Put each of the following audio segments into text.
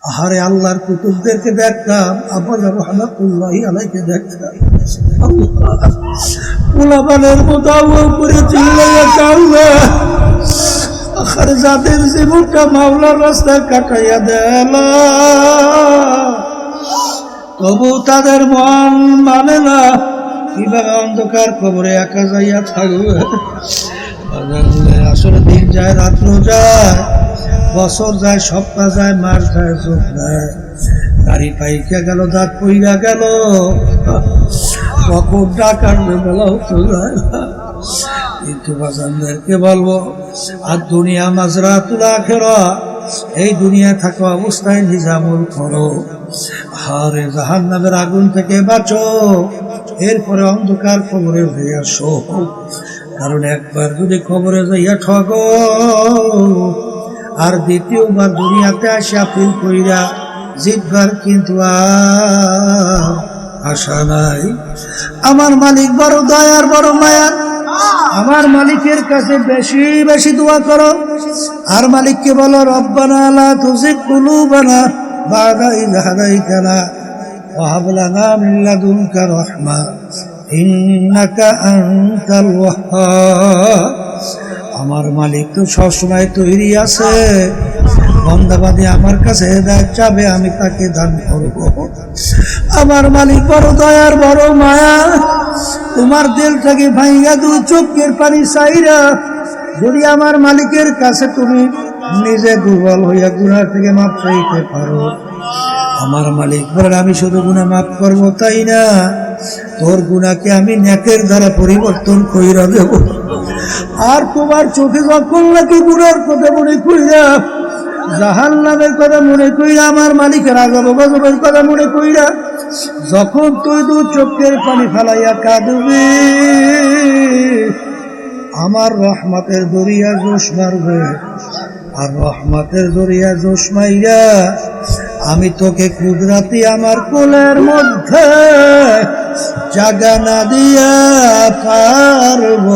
আহারে আল্লাহর কুতুবদেরকে দেখতাম, আব্বাজান রহমাতুল্লাহি আলাইহি দেখতাম, পোলাপানের মতো উপরে চিল্লাইয়া কাঁদবে, আহারে যাদের জীবনটা মাওলার রাস্তায় কাটাইয়া দেল, তবু তাদের মন মানে না কিভাবে অন্ধকার কবরে একা যাইয়া থাকবে। আসলে দিন যায়, রাত্র যায়, বছর যায়, সপ্তাহ যায়, মাস যায়, যুগ যায়, গাড়ি পাইকা গেল, দাঁত পইরা গেল, কখন ডাকার বেলা হতো যায়। কিন্তু বাজানদেরকে বলবো, আর দুনিয়া মাজরাতুল আখিরা, এই দুনিয়া থাকা অবস্থায় নিজামুল করো, আরে জাহান্নামের আগুন থেকে বাঁচো, এরপরে অন্ধকার কবরে হয়ে আসো। কারণ একবার যদি কবরে যাইয়া ঠগো, আর দ্বিতীয়বার দুনিয়াতে আসিয়া ফিল কইরা জিতবার কিন্তু আর আশা নাই। আমার মালিক বড় দয়ার, বড় মায়া, আমার মালিকের কাছে বেশি বেশি দোয়া করো, আর মালিককে বলো, রব্বানা লা তুযিগ কুলুবানা বা'দা ইয হাদাইতানা ওয়া হাব লানা মিন লাদুনকা রাহমা ইন্নাকা আনতাল ওয়াহ্হাব। আমার মালিক তো সবসময় তৈরি আছে, বন্দাবাদী আমার কাছে হেদায়েত চাবে, আমি তাকে দান করব। আমার মালিক বড় দয়ার, বড় মায়া, তোমার দিল থেকে ভাইয়া দুই চোখের পানি চাইরা যদি আমার মালিকের কাছে তুমি নিজে দুর্বল হইয়া গুনাহ থেকে মাপ চাইতে পারো, আমার মালিক বলেন আমি শুধু গুনাহ মাফ করবো তাই না, তোর গুনাহকে আমি নেকের দ্বারা পরিবর্তন কইরা দেব। আর তোমার চোখে যখন নাকি গুনার কথা মনে কইরা, জাহান্নামের কথা মনে কইরা, আমার মালিকের আযাব গজবের কথা মনে কইরা যখন তুই দু চোখের পানি ফেলাইয়া কাঁদবি, আমার রহমতের দরিয়া জোশ মারবে, আর রহমতের দরিয়া জোশ মাইরা আমি তোকে কুদরতি আমার কোলের মধ্যে জাগা না দিয়া পারব।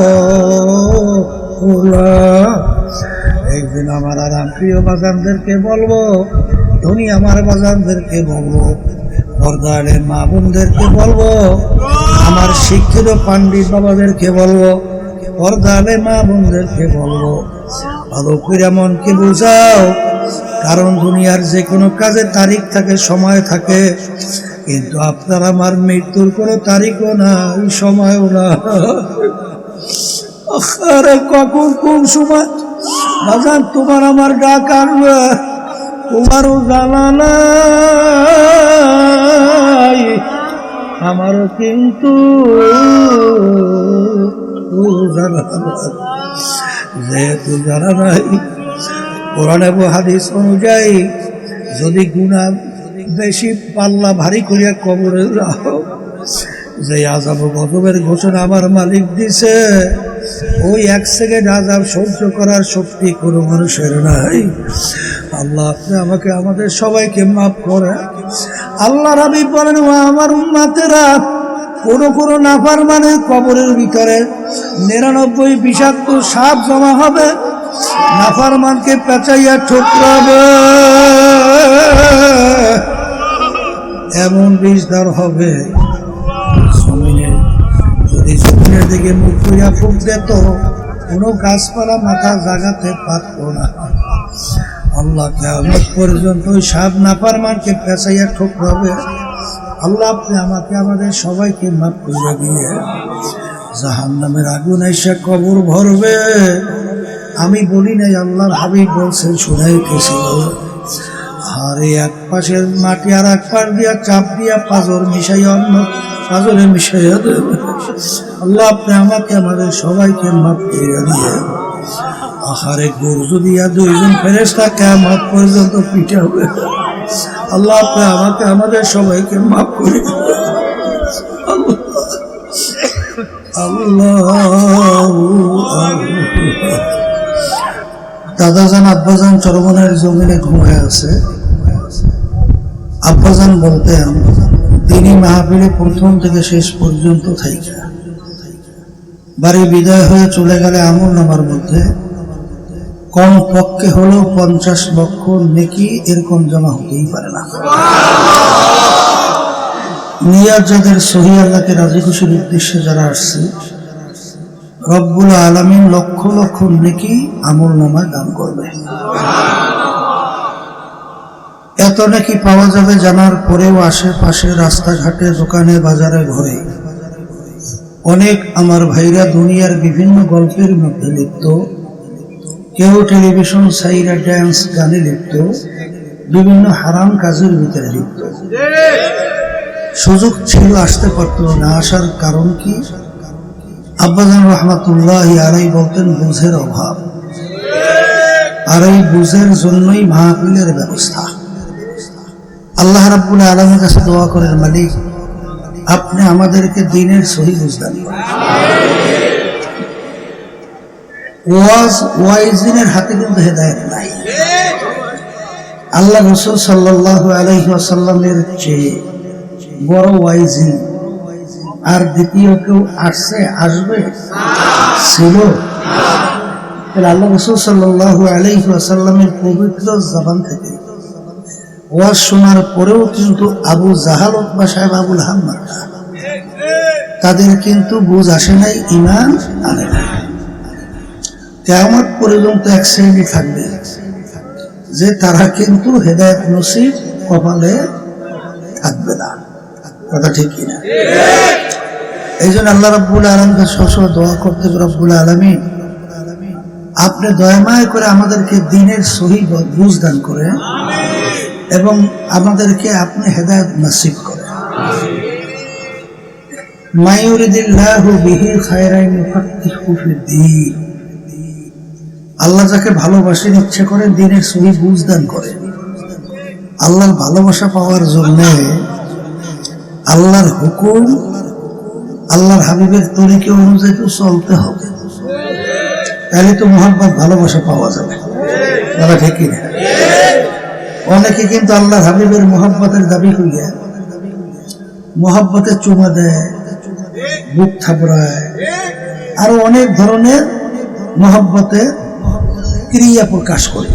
একদিন আমার আরাম প্রিয় বাজানদেরকে বলবো, ধনী আমার বাজানদেরকে বলবো, পর্দারে মা বোনদেরকে বলবো, আমার শিক্ষিত পাণ্ডিত বাবাদেরকে বলবো, পর্দারে মা বোনদেরকে বলবো, ভালো করে মনকে বুঝাও। কারণ দুনিয়ার যে কোনো কাজে তারিখ থাকে, সময় থাকে, কিন্তু আপনার আমার মৃত্যুর কোনো তারিখও নাই, সময়ও না। আরে কখন কোন সময় বাজান তোমার আমার ডাক আসবে, তোমারও জানা নাই, আমারও কিন্তু জানা নাই। যেহেতু জানা নাই, কোরআন এবং হাদিস অনুযায়ী যদি গুনাহ বেশি পাল্লা ভারী করিয়া কবরে রাখো, যে আযাব গজবের ঘোষণা আমার মালিক দিছে, ওই এক সেকেন্ড আযাব সহ্য করার শক্তি কোনো মানুষের নাই। আল্লাহ আপনি আমাকে আমাদের সবাইকে মাফ করে। আল্লাহ রাবি বলেন, ও আমার উম্মতেরা, কোনো নাফরমানের কবরের ভিতরে 99 বিষাক্ত সাপ জমা হবে, নাফরমানকে পেঁচাইয়া ঠোকরাবে, এমন বিষধর হবে যদি জমিনের দিকে মুখ করিয়া ফুক দিত, কোনো গাছপালা মাথা জাগাতে পারত না। আল্লাহ কিয়ামত পর্যন্ত ওই সাপ নাফরমানকে পেঁচাইয়া ঠোকরাবে। আল্লাহ আপনি আমাকে আমাদের সবাইকে মাফ করে দিয়ে জাহান্নামের আগুন এসে কবর ভরবে। আমি বলি নাই, আল্লাহর হাবিব বলছেন, শুনাইতেছি। আর এক পাশের মাটি আর এক পাশ দিয়া চাপ দিয়া পাঁজর মিশাইয়া অন্য পাঁজরে মিশাইয়া দেবে। আল্লাহ আপনি আমাকে আমাদের সবাইকে মাফ করে দিয়ে আহারে গরু দিয়া 2 জন ফেরেশতা কিয়ামত পর্যন্ত পিটাবে। আল্লাহ আপনি আমাকে আমাদের সবাইকে মাফ করে দিবেন। দাদাজান আব্বাজান চরমনের জমিনে ঘুমায় আছে। আব্বাজান বলতেন, তিনি মাহফিলে প্রথম থেকে শেষ পর্যন্ত থাইকা বাড়ি বিদায় হয়ে চলে গেলে আমল নামার মধ্যে কম পক্ষে হলেও 50 লক্ষ নেকি এরকম জমা হতেই পারে না। নিয়াত যাদের সহি, আল্লাহকে রাজি খুশির উদ্দেশ্যে যারা আসছে, রব্বুল আলামিন লক্ষ লক্ষ নেকি আমলনামায় দান করবে। এত নেকি পাওয়া যাবে জানার পরেও আশেপাশে রাস্তাঘাটে, দোকানে, বাজারে, ঘরে অনেক আমার ভাইরা দুনিয়ার বিভিন্ন গল্পের মধ্যে লিপ্ত, কেউ টেলিভিশন সাইরা ড্যান্স গানে লিপ্ত, বিভিন্ন হারাম কাজের ভিতরে লিপ্ত। সুযোগ ছিল, আসতে পারত না। আসার কারণ কি? আব্বাজান রহমাতুল্লাহি আলাইহি বলতেন বুঝের অভাব, আর এই বুঝের জন্যই মাহফিলের ব্যবস্থা। আল্লাহ রাব্বুল আলামিনের কাছে দোয়া করেন, মালিক আপনি আমাদেরকে দ্বীনের সহি বুঝ দান করেন। ওয়াইজিনের হাতে কিন্তু হেদায়েত নাই। আল্লাহ রাসূল সাল্লাল্লাহু আলাইহি ওয়াসাল্লামের চেয়ে বড় ওয়াইজি আর দ্বিতীয় কেউ আসবে ছিল? তাহলে আল্লাহ রাসূল সাল্লাল্লাহু আলাইহি ওয়াসাল্লামের পবিত্র জবান থেকে ওয়াজ শোনার পরেও কিন্তু আবু জাহাল, উতবা সাহেব, আবুল হাম্মাদ তাদের কিন্তু বুঝ আসে নাই, ঈমান আনে নাই। কিয়ামত পর্যন্ত এক শ্রেণী থাকবে যে তারা কিন্তু হেদায়েত নসিব কপালে থাকবে না। কথা ঠিক কিনা? এই জন্য আল্লাহ রাব্বুল আলামিনকে সবসময় দোয়া করতে হবে, রব্বুল আলামিন আপনি দয়াময় করে আমাদেরকে দ্বীনের সহি বুঝ দান করে এবং আমাদেরকে আপনি হেদায়েত নসিব করেন। মায়ুরিদিল্লাহু বিহি খায়রান ইউফাক্কিহু ফিদ্দীন। আল্লাহ যাকে ভালোবাসেন, ইচ্ছা করেন দ্বীনের সহি বুঝ দান করেন। আল্লাহর ভালোবাসা পাওয়ার জন্য আল্লাহর হুকুম, আল্লাহর হাবিবের তরিকা অনুযায়ী তো চলতে হবে, তাহলে তো মুহাব্বত, ভালোবাসা পাওয়া যাবে। তারা ঠিক কিনা? অনেকে কিন্তু আল্লাহর হাবিবের মুহাব্বতের দাবি করিয়া মুহাব্বতে চুমা দেয়, বুক থাপড়ায়, আরো অনেক ধরনের মুহাব্বতে ক্রিয়া প্রকাশ করে,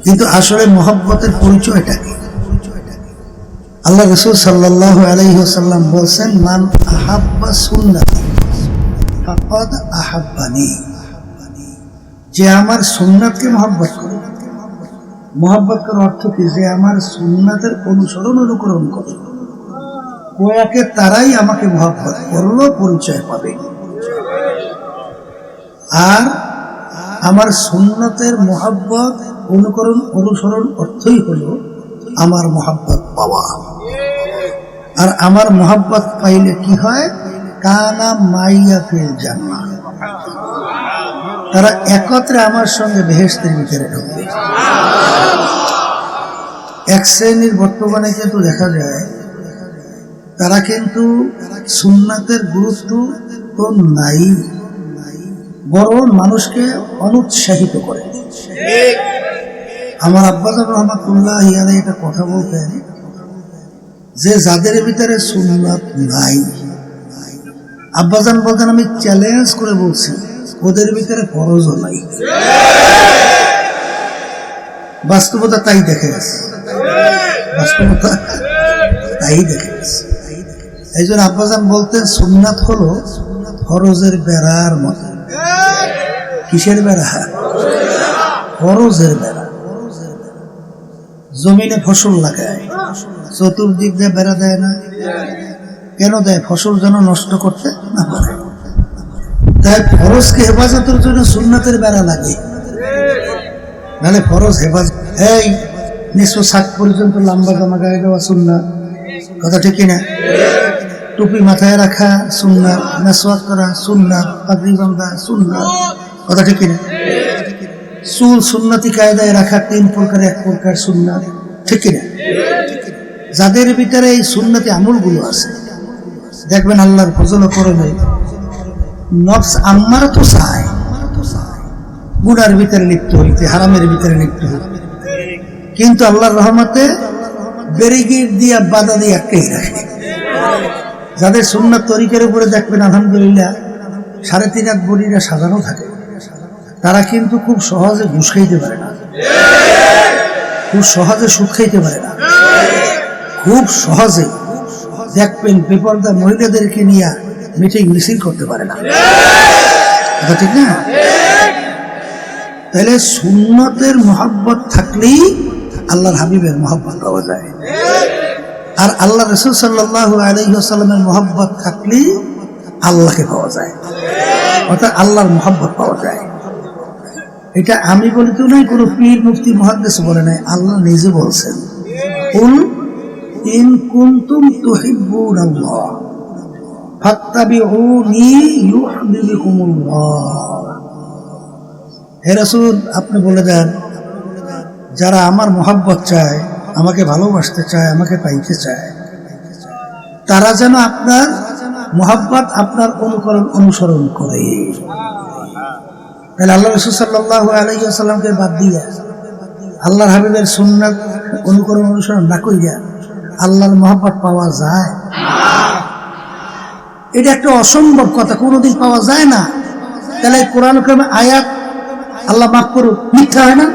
কিন্তু আসলে মুহাব্বতের পরিচয়টা কি? আল্লাহ রাসূল সাল্লাল্লাহু আলাইহি ওয়াসাল্লাম বলেন, মান আহাব্বা সুন্নতি ফাকাদ আহাব্বানি। যে আমার সুন্নাতকে মুহাব্বত করে। মুহাব্বত করার অর্থ কি? যে আমার সুন্নাতের অনুসরণ, অনুকরণ করে, কোয়াকে তারাই আমাকে মুহাব্বত করলো, পরিচয় পাবে। আর আমার সুন্নাতের মুহাব্বত, অনুকরণ, অনুসরণ অর্থই হলো আমার মুহাব্বত পাওয়া। আর আমার মুহাব্বত পাইলে কি হয়? কানা মাইয়া ফিল জান্নাহ। তারা একত্রে আমার সঙ্গে বেহেশতের ভিতরে ঢুকবে। এক শ্রেণীর বর্তমানে কিন্তু দেখা যায় তারা কিন্তু সুন্নাতের গুরুত্ব তো নাই, বরং মানুষকে অনুৎসাহিত করে। আমার আব্বাজান রহমাতুল্লাহি আলাইহি এটা কথা বলতেন যে যাদের ভিতরে সুন্নাত নাই, আব্বাজান বলতেন আমি চ্যালেঞ্জ করে বলছি ওদের ভিতরে ফরজও নাই। বাস্তবতা তাই দেখে গেছে, বাস্তবতা তাই দেখে গেছে। এই জন্য আব্বাজান বলতেন সুন্নাত হলো ফরজের বেড়ার মতো। কিসের বেড়া? ফরজের বেড়া। জমিনে ফসল লাগায়, চতুর্দিক দিয়ে বেড়া দেয় না কেন? দেয় ফসল যেন নষ্ট করতে না পারে। তাই ফরজকে হেফাজতের জন্য সুন্নাতের বেড়া লাগে, নাহলে ফরজ হেফাজত। এই 1960 পর্যন্ত লম্বা জামা গায়ে দেওয়া সুন্নাত, কথা ঠিক কিনা? টুপি মাথায় রাখা সুন্নাত, মেসওয়াক করা সুন্নাত, পাগড়ি বাঁধা সুন্নাত, কথা ঠিক কিনা? চুল সুন্নতি কায়দায় রাখা 3 প্রকারের, 1 প্রকার সুন্নাত, ঠিক কিনা? যাদের ভিতরে এই সুন্নতি আমলগুলো আছে, দেখবেন আল্লাহর ফজল করে নেই। নফস আম্মারা তো চায় গুনার ভিতরে লিপ্ত হইতে, হারামের ভিতরে লিপ্ত হইতে, কিন্তু আল্লাহর রহমতে ব্যারিকেড দিয়া বাধা দিয়ে আটকেই রাখে। যাদের সুন্নাত তরিকার উপরে দেখবেন আলহামদুলিল্লাহ 3.5 বডিরা সাজানো থাকে, তারা কিন্তু খুব সহজে ঘুষ খাইতে পারে না, খুব সহজে সুদ খাইতে পারে না। খুব সহজে দেখবেন বেপরদা মহিলাদেরকে নিয়ে মিটিং মিছিল করতে পারে না, এটা ঠিক না? তাহলে সুন্নতের মহব্বত থাকলেই আল্লাহর হাবিবের মহব্বত পাওয়া যায়, আর আল্লাহ রাসূল সাল্লাল্লাহু আলাইহি ওয়াসাল্লামের মহব্বত থাকলেই আল্লাহকে পাওয়া যায়, অর্থাৎ আল্লাহর মহব্বত পাওয়া যায়। এটা আমি বলি তো নাই, কোনো পীর মুফতি মুহাদ্দিস বলে নাই, আল্লাহ নিজে বলছেন, কুল ইন কুনতুম তুহিব্বুনাল্লাহ ফাত্তাবিউনি ইউহিব্বুকুমুল্লাহ। হে রাসূল, আপনি বলে দেন, যারা আমার মহব্বত চায়, আমাকে ভালোবাসতে চায়, আমাকে পাইতে চায়, তারা যেন আপনার মহব্বত, আপনার অনুসরণ করে। তাহলে আল্লাহ রাসূল সাল্লাল্লাহু আলাইহি ওয়াসাল্লামকে বাদ দিয়ে আল্লাহর হাবিবের সুন্নাত অনুসরণ না কইরা আল্লাহর মহব্বত পাওয়া যায়? এটা একটা অসম্ভব কথা, কোনোদিন পাওয়া যায় না। তাহলে কোরআন কারিমে আয়াত আল্লাহ মাফ করুক মিথ্যা হয় না?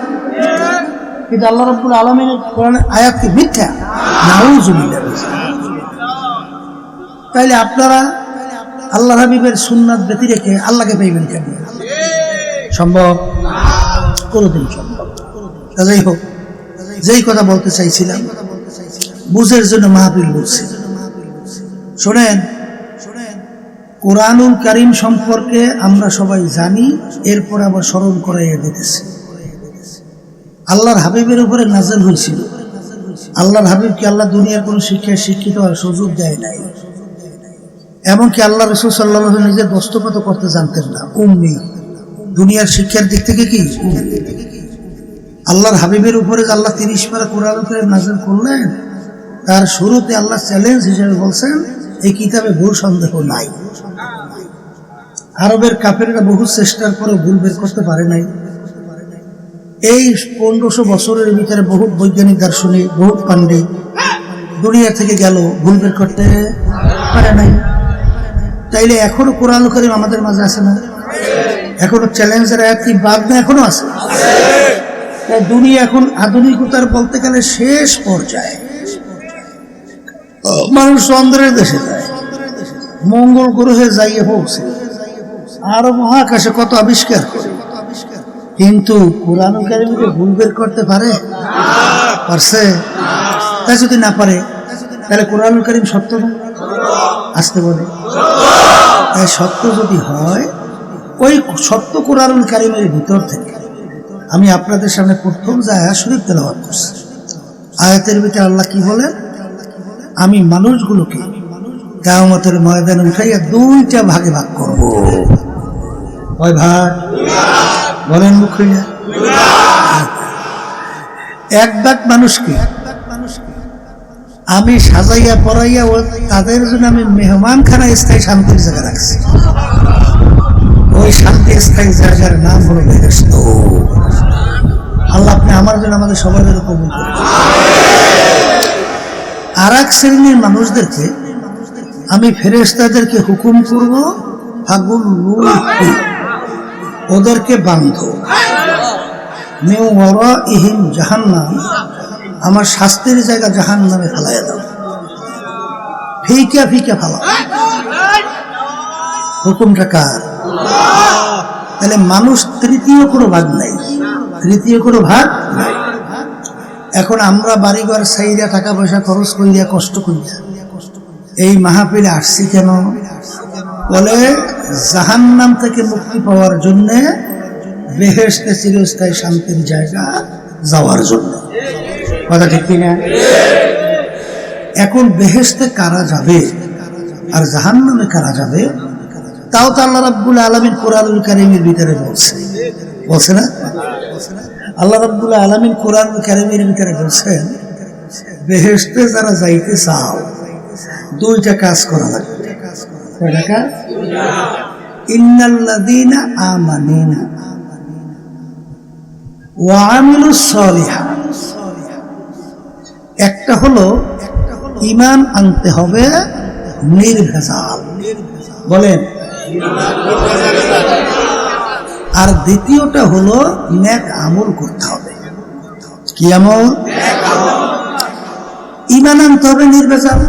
কিন্তু আল্লাহ রাব্বুল আলামিনের কোরআনের আয়াত কি মিথ্যা? নাউযুবিল্লাহ। তাইলে আপনারা আল্লাহ হাবিবের সুন্নাত ব্যতি রেখে আল্লাহকে পাইবেন কেন? সম্ভব? কোনোদিন সম্ভব। যাই হোক, যেই কথা বলতে চাইছিলাম, বুঝের জন্য মাহফিল বলছি। শোনেন, কোরআনুল কারীম সম্পর্কে আমরা সবাই জানি, এরপর আবার স্মরণ করাইয়া দিতেছি। আল্লাহর হাবিবের উপরে নাযিল হয়েছিল। আল্লাহর হাবিবকে আল্লাহ দুনিয়ার কোনো শিক্ষায় শিক্ষিত হওয়ার সুযোগ দেয় নাই। এমনকি আল্লাহ রাসূল সাল্লাল্লাহু আলাইহি ওয়াসাল্লাম নিজে দস্তখত করতে জানতেন না, উম্মি। দুনিয়ার শিক্ষার দিক থেকে কি আল্লাহর হাবিবের উপরে আল্লাহ 30 পারা কোরআনুল কারীম নাযিল করলেন, তার শুরুতে আল্লাহ চ্যালেঞ্জ হিসেবে বলছেন, এই কিতাবে ভুল সন্দেহ নাই। আরবের কাফেররা বহু চেষ্টার পরে ভুল বের করতে পারে নাই। এই 1500 বছরের ভিতরে বহু বৈজ্ঞানিক, দার্শনিক, বহু পান্ডিত দুনিয়া থেকে গেল, ভুল বের করতে পারে নাই। তাইলে এখনো কোরআনুল কারীম আমাদের মাঝে আছে না? এখনো চ্যালেঞ্জের আয়াত কি বাদ না? এখনো আছে। তাই দুনিয়া এখন আধুনিকতার বলতে গেলে শেষ পর্যায়ে। মানুষ চন্দ্রের দেশে যায়, মঙ্গল গ্রহে যাইয়ে পৌঁছে, আরো মহাকাশে কত আবিষ্কার করে, কিন্তু কোরআনুল কারীমকে ভুল বের করতে পারে? পারছে? তাই যদি না পারে, তাহলে কোরআনুল কারীম সত্য না? আসতে বলে। তাই সত্য যদি হয়, ওই সত্য কোরআনুল কারীমের ভিতর থেকে আমি আপনাদের সামনে প্রথম যে আয়াত শরীফ তেলাওয়াত করছি, আয়াতের ভিতরে আল্লাহ কি বলে? আমি মানুষগুলোকে কিয়ামতের ময়দানে উঠাইয়া 2টা ভাগে ভাগ করব। কয় ভাগ? বলেন মুখে। এক ভাগ মানুষকে আমি সাজাইয়া পড়াইয়া তাদের জন্য আমি মেহমানখানা স্থায়ী শান্তির জায়গা রাখছি। ওই শান্তি স্থায়ী জায়গার নাম হলো বেহেশত। আল্লাহ আপনি আমার জন্য, আমাদের সবার জন্য কবুল করুন। আর এক শ্রেণীর মানুষদেরকে আমি ফেরেশতাদেরকে হুকুম করব, ওদেরকে বান্ধ, মিন ওয়ারাইহিম জাহান্নাম, আমার শাস্তির জায়গা জাহান্নামে ফেলাইয়া দাও, ফিকা ফিকা ফেলাও। হুকুমটা কার? তাহলে মানুষ তৃতীয় কোনো ভাগ নাই, তৃতীয় কোনো ভাগ নাই। এখন আমরা বাড়িঘর সাইরা টাকা পয়সা খরচ করিয়া কষ্ট করিয়া এই মাহফিলে আসছি কেন? বলে জাহান্নাম থেকে মুক্তি পাওয়ার জন্য, বেহেশতে চিরস্থায়ী শান্তির জায়গা যাওয়ার জন্য। কথা ঠিক কিনা? এখন বেহেশতে কারা যাবে আর জাহান্নামে কারা যাবে, তাও তো আল্লাহ রাব্বুল আলামিন কোরআনুল কারীমের ভিতরে বলছে না? আল্লাহ রাব্বুল আলামিন কোরআনুল কারীমের ভিতরে বলছেন, বেহেশতে যারা যাইতে চাও 2টা কাজ করা লাগবে। কয়টা কাজ? ইন্নাল্লাযীনা আমানু ওয়া আমিলুস সালিহাত। একটা হলো ঈমান আনতে হবে নির্ভেজাল, বলেন। আর দ্বিতীয়টা হলো নেক আমল করতে হবে। কি আমল? ঈমান আনতে হবে নির্ভেজাল।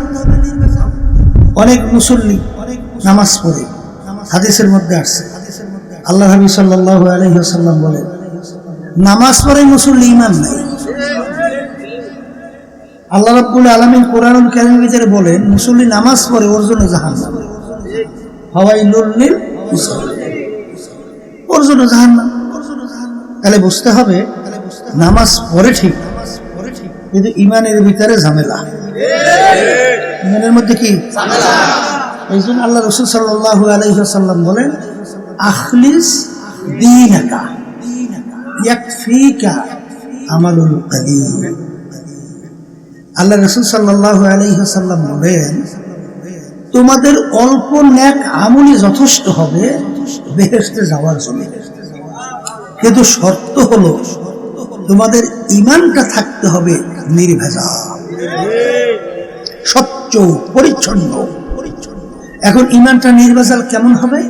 অনেক মুসল্লি নামাজ পড়ে, হাদিসের মধ্যে আসছে আল্লাহ হাবিব সাল্লাল্লাহু আলাইহি ওয়াসাল্লাম বলেন, নামাজ পড়ে মুসল্লি ঈমান নাই। আল্লাহ রাব্বুল আলামিন কোরআনুল কারীমের ভিতরে বলেন, মুসল্লি নামাজ পড়ে ওর জন্য জাহান্নাম, ফাওয়াইলুল লিল মুসাল্লিন, ওর জন্য জাহান্নাম। তাহলে বুঝতে হবে নামাজ পড়ে ঠিক, কিন্তু ঈমানের ভিতরে ঝামেলা। ঈমানের মধ্যে কি ঝামেলা? এই জন্য আল্লাহ রাসূল সাল্লাল্লাহু আলাইহি ওয়াসাল্লাম বলেন, আখলিস দীনাকা ইয়াকফিকা আমালুল কলিল। আল্লাহ রাসূল সাল্লাল্লাহু আলাইহি ওয়াসাল্লাম বলেন, তোমাদের অল্প নেক আমলই যথেষ্ট হবে বেহেশতে যাওয়ার জন্য, কিন্তু শর্ত হলো তোমাদের ঈমানটা থাকতে হবে নির্ভেজাল, স্বচ্ছ পরিচ্ছন্ন। এখন ঈমানটা নির্ভেজাল কেমন হবে?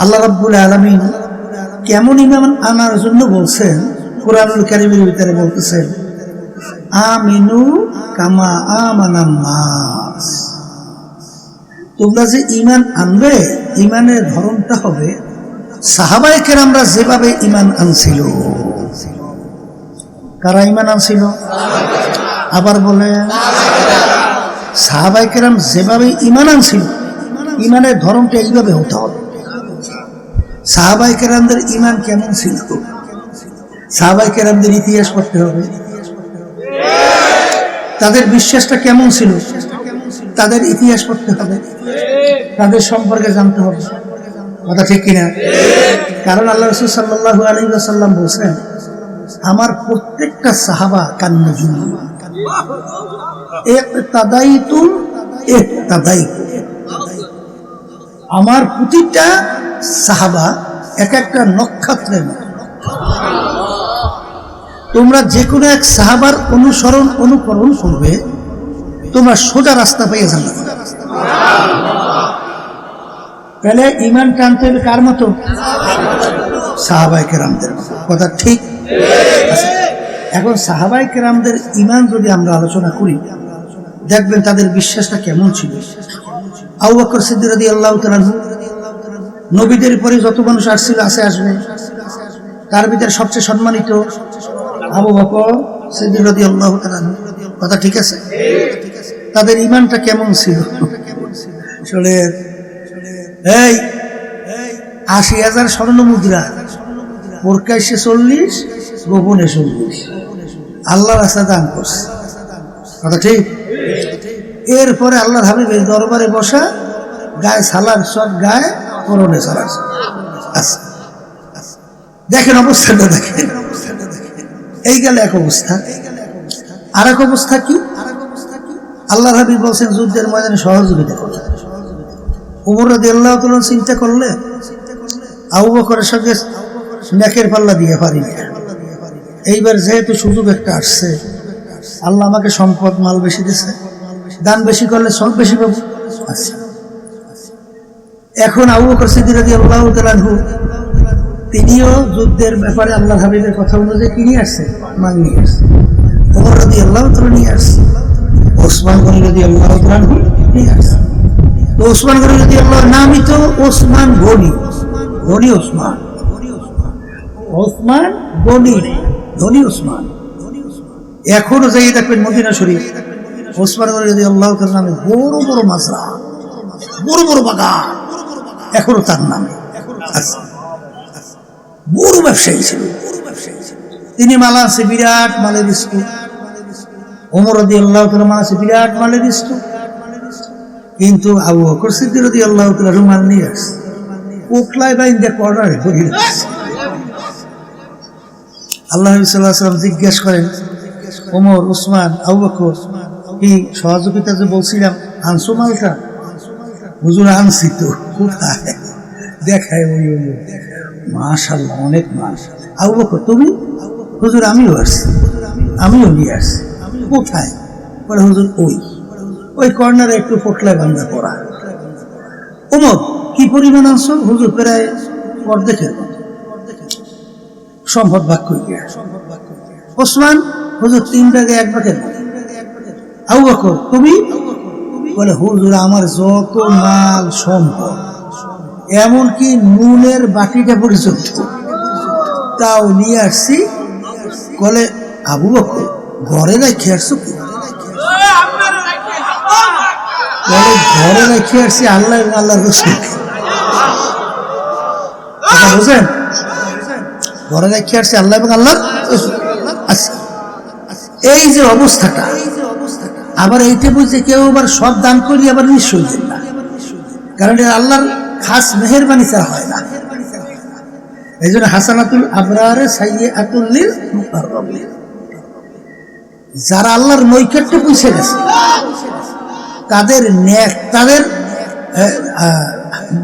আল্লাহ রাব্বুল আলামিন কেমন ঈমান আনার জন্য বলছেন, কোরআনুল কারীমের ভিতরে বলতেছেন, আমিনু কামা আমানান নাস। তোমরা যে ঈমান আনবে, ঈমানের ধরনটা হবে সাহাবায়ে কেরামরা যেভাবে ঈমান আনছিল। কারা ঈমান আনছিল? আবার বলেন, সাহাবায়ে কেরাম যেভাবে ঈমান আনছিল, ঈমানের ধরনটা এইভাবে হতে হবে। সাহাবায়ে কেরামদের ঈমান কেমন ছিল? সাহাবায়ে কেরামদের ইতিহাস পড়তে হবে। তাদের বিশ্বাসটা কেমন ছিল? তাদের ইতিহাস পড়তে হবে, তাদের সম্পর্কে জানতে হবে। কথা ঠিক কিনা? কারণ আল্লাহ রাসূল সাল্লাল্লাহু আলাইহি ওয়াসাল্লাম বলেছেন, আমার প্রত্যেকটা সাহাবা কান্নুজুম, ইক্তাদাইতুম ইক্তাদাইতুম। আমার প্রতিটা সাহাবা এক একটা নক্ষত্রের মতো। তোমরা যে কোনো এক সাহাবার অনুকরণ করবে, তোমরা সোজা রাস্তা পেয়ে যাবে। তাহলে ঈমান টানতে হবে কার মতো? সাহাবায়ে কেরামদের মতো। কথা ঠিক আছে? এখন সাহাবায়ে কেরামদের ঈমান যদি আমরা আলোচনা করি, দেখবেন তাদের বিশ্বাসটা কেমন ছিল। আবু বকর সিদ্দিক রাদিয়াল্লাহু তাআলা আনহু, নবীদের পরে যত মানুষ আসছিল, আসবে, তার ভিতরে সবচেয়ে সম্মানিত আবু বকর সিদ্দিক রাদিয়াল্লাহু তাআলা আনহু। কথা ঠিক আছে? তাদের ঈমানটা কেমন ছিল? আসলে এই ৮০,০০০ স্বর্ণ মুদ্রা, প্রকাশ্যে ৪০, গোপনে ৪০, আল্লাহ রাস্তায় দান করছে। কথা ঠিক? এরপরে আল্লাহর হাবিবের দরবারে বসা, গায়ে সালার সব, গায়ে পরনে সালার। আচ্ছা, দেখেন অবস্থাটা, দেখেন এই গেল এক অবস্থা। আর এক অবস্থা কি? আল্লাহর হাবিব বলছেন যুদ্ধের ময়দানে সহযোগিতা করলেন। ওমর রাদিয়াল্লাহু তাআলা চিন্তা করলে, আবু বকরের সঙ্গে নেকের পাল্লা দিয়ে পারি না, এইবার যেহেতু সুযোগ একটা আসছে, আল্লাহ আমাকে সম্পদ মাল বেশি দিচ্ছে, দান বেশি করলে সব বেশি পাবো। আচ্ছা, এখন আবু বকর সিদ্দিক রাদিয়াল্লাহু তাআলা আনহু তিনিও যুদ্ধের ব্যাপারে আল্লাহর হাবিবের কথা অনুযায়ী কি নিয়ে আসছে? মাল নিয়ে আসছে। ওমর রাদিয়াল্লাহু তাআলা নিয়ে আসছে, ওসমান গনি রাদিয়াল্লাহু তাআলা আনহু নিয়ে আসছে। তো ওসমান গনি রাদিয়াল্লাহু নামই তো ওসমান গনি, গনি ওসমান, ওসমান গনি, ধনী ওসমান। এখনো যাই দেখবেন মদিনা শরীফ, ওসমান গনি রাদিয়াল্লাহু তাআলা নামে বড় বড় মাজরা, বড় বড় বাগান এখনো তার নামে। বড় ব্যবসায়ী ছিল তিনি। মালা আছে বিরাট মালের স্তূপ। ওমর রাদিয়াল্লাহু তাআলা মালা আছে বিরাট মালের স্তূপ, কিন্তু আবু বকর সিদ্দিক রাদিয়াল্লাহু তাআলা রুমাল নিয়ে আসছে, ওকলাই বাইন্দা কর্নারে বসে আছে। আল্লাহ নবী সাল্লাল্লাহু আলাইহি ওয়াসাল্লাম জিজ্ঞেস করেন, ওমর, উসমান, আবু বকর, কি সহযোগিতা যে বলছিলাম আনছো মালটা? হুজুর আনছি তো। কোথায়? দেখায় ওই মাশাআল্লাহ, অনেক মাল। আবু বকর, তুমি? হুজুর আমিও আসছি, আমিও নিয়ে আসছি। কোথায়? বলে হুজুর ওই কর্নারে একটু পোটলায় বান্ধা পড়া। ওমর, কি পরিমাণ আনছো? হুজুর প্রায় অর্ধেকের মতো। সম্পদ ভাগ করিয়া। ওসমান হুজুর 3 ভাগে 1 ভাগে। আবু বকর তুমি? বলে হুজুর আমার যত মাল সম্পদ এমনকি নুনের বাটিটা পর্যন্ত তাও নিয়ে আসছি। বলে আবু বকর ঘরে রেখে আসছো? বলে ঘরে রেখে আসছি আল্লাহ আল্লাহ রসুল। বুঝলেন? ঘরে রেখে আসছি আল্লাহ এবং আল্লাহ রসুল। আচ্ছা, এই যে অবস্থাটা, আবার এইটা বুঝছে কেউ আবার সব দান করি আবার নিশ্চয় দেন না, কারণ এটা আল্লাহর খাস মেহেরবানি ছাড়া হয় না। এই জন্য হাসানাতুল আবরার সাইয়্যাতুল লিল মুকাররাবিন, যারা আল্লাহর নৈকট্যে পৌঁছে গেছে তাদের নেক, তাদের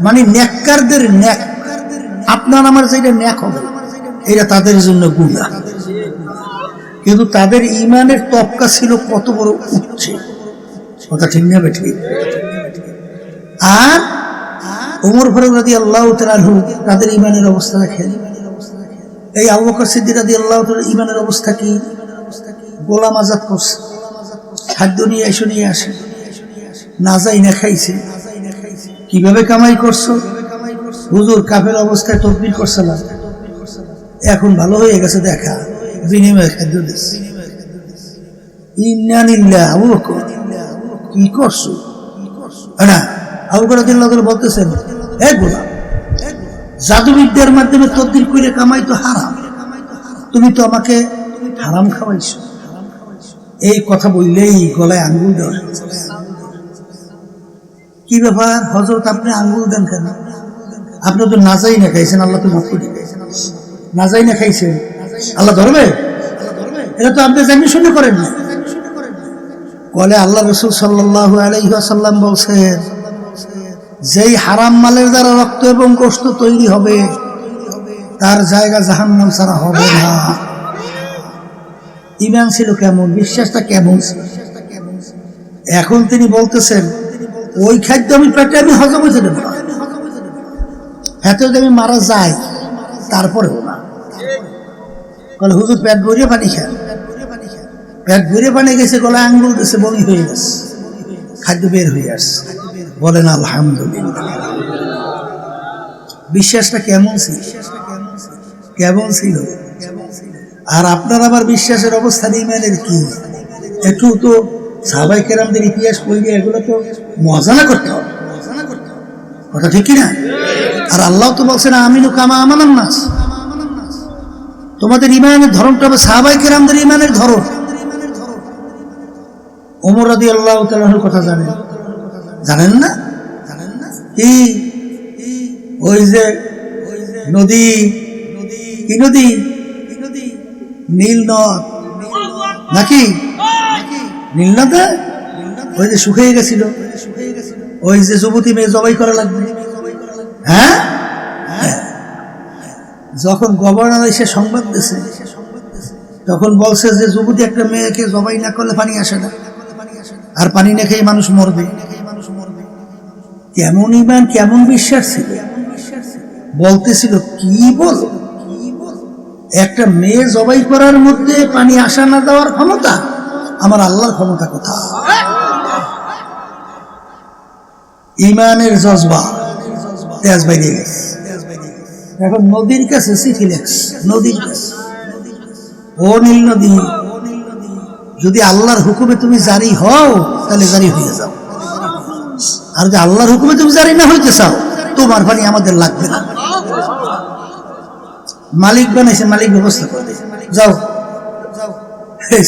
মানে নেককারদের নেক, আপনার আমার যেটা নেক হবে এটা তাদের জন্য গুনাহ। কিন্তু তাদের ইমানের তবকা ছিল কত বড় উচ্চে, কথা ঠিক না ঠিক? আর ওমর ফারুক রাদিয়াল্লাহু তাআলা আনহু তাদের ইমানের অবস্থা দেখেন। এই আবু বকর সিদ্দিক রাদিয়াল্লাহু তাআলা ইমানের অবস্থা কি? গোলাম আজাদ করছে, খাদ্য নিয়ে এসে নিয়ে আসে, না যাই না খাইছে। কিভাবে কামাই করছো? হুজুর কাফের অবস্থায় তকবীর করছিলাম, এখন ভালো হয়ে গেছে দেখা, বিনিময়ে খাদ্য দিচ্ছে। ইন্না লিল্লাহ। আবু বকর কি করছো? না, আবু বকর রাদিয়াল্লাহু তাআলা বলতেছেন, হে গোলাম, জাদুবিদ্যার মাধ্যমে তকবীর করে কামাই তো হারাম, তুমি তো আমাকে হারাম খাওয়াইছো। এই কথা বললেই গলায় আঙ্গুল দেওয়া। কি ব্যাপার হযরত, আপনি আঙ্গুল দেন কেন? আপনি তো না যাই না খাইছেন, আল্লাহ তো মাফ করে দিয়েছেন। না যাই না খাইছেন, আল্লাহ ধরবে? এটা তো আপনি জানি শুনে করেন না। বলে আল্লাহ রাসূল সাল্লাল্লাহু আলাইহি ওয়াসাল্লাম বলছেন, যেই হারাম মালের দ্বারা রক্ত এবং গোশত তৈরি হবে তার জায়গা জাহান্নাম ছাড়া হবে না। ঈমান ছিল কেমন, বিশ্বাসটা কেমন ছিল? এখন তিনি বলতেছেন, ওই খাদ্য আমি পেটে আমি হজম হইতে দেব না, হ্যাঁ যদি আমি মারা যাই তারপরেও না। বলে হুজুর পেট ভরিয়ে পানি খান। পেট ভরিয়ে পানি গেছে, গলায় আঙ্গুল দিয়েছে, বমি হয়ে গেছে, খাদ্য বের হয়ে আসছে। বলেন আলহামদুলিল্লাহ। বিশ্বাসটা কেমন ছিল? কেমন ছিল? আর আপনার আবার বিশ্বাসের অবস্থা ঈমানের কি? একটু তো সাহাবায়ে কেরামদের ইতিহাস পড়লে এগুলো তো মজা করতে হবে, কথা ঠিক কিনা? আর আল্লাহ তো বলছেন আমিনু কামা আমানান নাস, তোমাদের ঈমানের ধরনটা হবে সাহাবায়ে কেরামদের ঈমানের ধরন। ওমর রাদিয়াল্লাহু তাআলার কথা জানেন? জানেন না? কি ওই যে নদী, কি নদী? নীল নদ নাকি? নীল নদে ওই যে শুকিয়ে গেছিল, ওই যে যুবতী মেয়ে জবাই করা লাগবে, হ্যাঁ? যখন গভর্নর এসে সংবাদ দিয়েছে তখন বলছে যে যুবতী একটা মেয়েকে জবাই না করলে পানি আসে না, আর পানি না খেয়ে মানুষ মরবে। কেমন ঈমান, কেমন বিশ্বাস ছিল! বলতেছিল কি বল, একটা মেয়ে জবাই করার মধ্যে পানি আসা না দেওয়ার ক্ষমতা আমার আল্লাহর ক্ষমতা কোথা? ঈমানের জজবা তেজ বাইরে গেছে। এখন নদীর কাছে চিঠি লেখছে, নদীর কাছে, ও নীল নদী, যদি আল্লাহর হুকুমে তুমি জারি হও তাহলে জারি হয়ে যাও, আর যদি আল্লাহর হুকুমে তুমি জারি না হইতে চাও তোমার পানি আমাদের লাগবে না। মালিক বানাইছে, মালিক ব্যবস্থা করে যাও,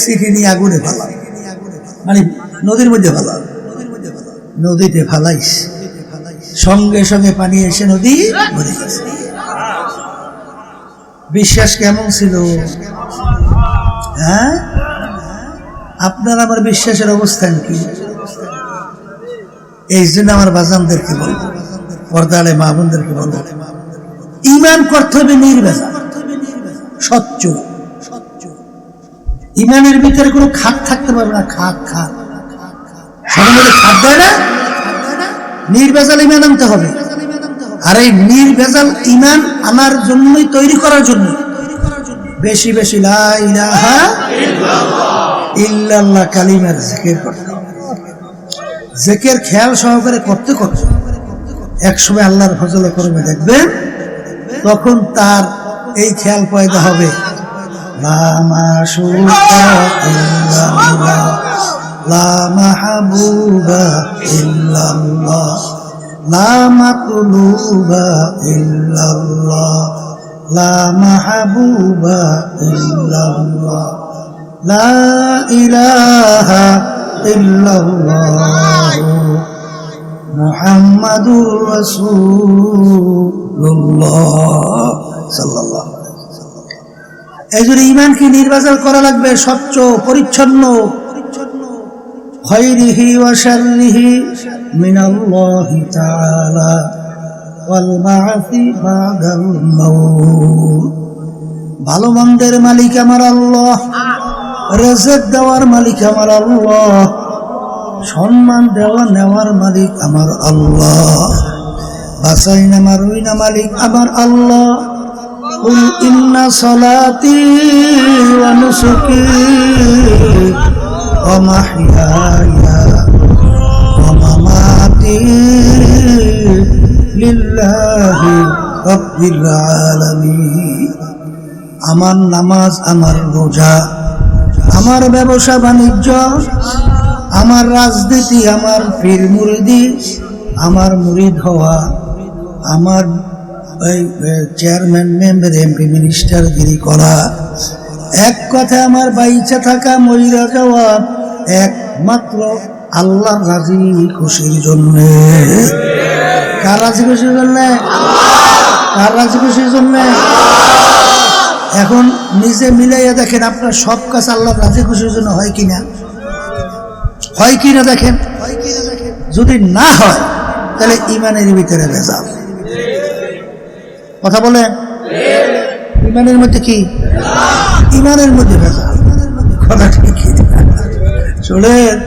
চিঠি নিয়ে আগুনে ফালাও, মানে নদীর মধ্যে ফালাও। নদীতে ফালাইস, সঙ্গে সঙ্গে পানি এসে নদী ভরে গেছে। বিশ্বাস কেমন ছিল? হ্যাঁ, আপনার আমার বিশ্বাসের অবস্থান কি? এই জন্য আমার বাজানদেরকে বলবো, পর্দালে মা বোনদেরকে বলবো, ঈমান করতে হবে নির্ভেজাল, স্বচ্ছ। ঈমানের ভিতরে কোনো খাত থাকতে পারবে না, খাত খাত সবার খাত দেয় না। নির্ভেজাল ঈমান আনতে হবে। আর এই নির্ভেজাল ঈমান আনার জন্যই, তৈরি করার জন্য বেশি বেশি লা ইলাহা ইল্লাল্লাহ কালিমার জিকির করতে হবে। জিকির খেয়াল সহকারে করতে করতে একসময় আল্লাহর ফজলে করবে, দেখবেন তখন তার এই খেয়াল পয়দা হবে, লা মাশুকা ইল্লাল্লাহ, লা মাহবুবা ইল্লাল্লাহ, লা মাতলুবা ইল্লাল্লাহ, লা মাহবুবা ইল্লাল্লাহ, লা ইলাহা ইল্লাল্লাহ মুহাম্মাদুর রাসূলুল্লাহ সাল্লাল্লাহু আলাইহি ওয়াসাল্লাম। এই জন্য ঈমানকে নির্বাচন করা লাগবে স্বচ্ছ পরিচ্ছন্ন, খায়রিহি ওয়া শাররিহি মিনাল্লাহি তাআলা ওয়াল বা'সি বাদাল মাউত। ভালো মন্দের মালিক আমার আল্লাহ, রিজিক দেওয়ার মালিক আমার আল্লাহ, সম্মান দেওয়া নেওয়ার মালিক আমার আল্লাহ, বাঁচাই নামার রুইনা মালিক আমার আল্লাহ। কুল ইন্না সালাতি ওয়া নুসুকি ওয়া মাহইয়ায়া ওয়া মামাতি লিল্লাহি রাব্বিল আলামিন। আমার নামাজ, আমার রোজা, আমার ব্যবসা বাণিজ্য, আমার রাজনীতি, আমার পীর মুরিদি, আমার মুরিদ হওয়া, আমার চেয়ারম্যান মেম্বার এমপি মিনিস্টার গিরি করা, এক কথা আমার বাইচা থাকা মইরা যাওয়া একমাত্র আল্লাহর রাজি খুশির জন্য। কার রাজি খুশির জন্য? কার রাজি খুশির জন্য? এখন নিজে মিলাইয়া দেখেন আপনার সব কাজ আল্লাহর রাজি খুশির জন্য হয় কিনা, হয় কিনা দেখেন। যদি না হয় তাহলে ঈমানের ভিতরে ভেজাল। কথা বলেন, ঈমানের মধ্যে কি? ঈমানের মধ্যে ভেজাল। কথা ঠিক চলেন।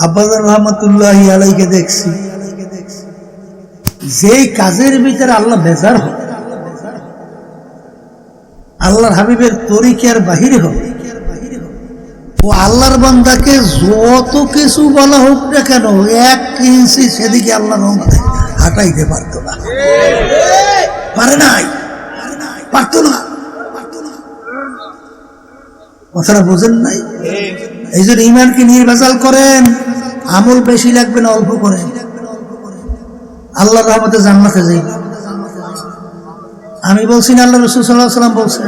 আব্বাজান রহমতুল্লাহি আলাইহি দেখছি যেই কাজের ভিতরে আল্লাহ বেজার হবে, আল্লাহর হাবিবের তরিকার বাহিরে হবে, ও আল্লাহর বান্দাকে যত কিছু বলা হোক না কেন 1 ইঞ্চি সেদিকে আল্লাহর রহমতে হাঁটাইতে পারতো না, পারে নাই, পারতো না। কথাটা বোঝেন নাই? এই জন্য ঈমানকে নির্বাচন করেন, আমল বেশি লাগবে না, অল্প করেন, আল্লাহর রহমতে জান্নাতে যাইবে। আমি বলছি না, আল্লাহ রাসূল সাল্লাল্লাহু আলাইহি ওয়াসাল্লাম বলছেন।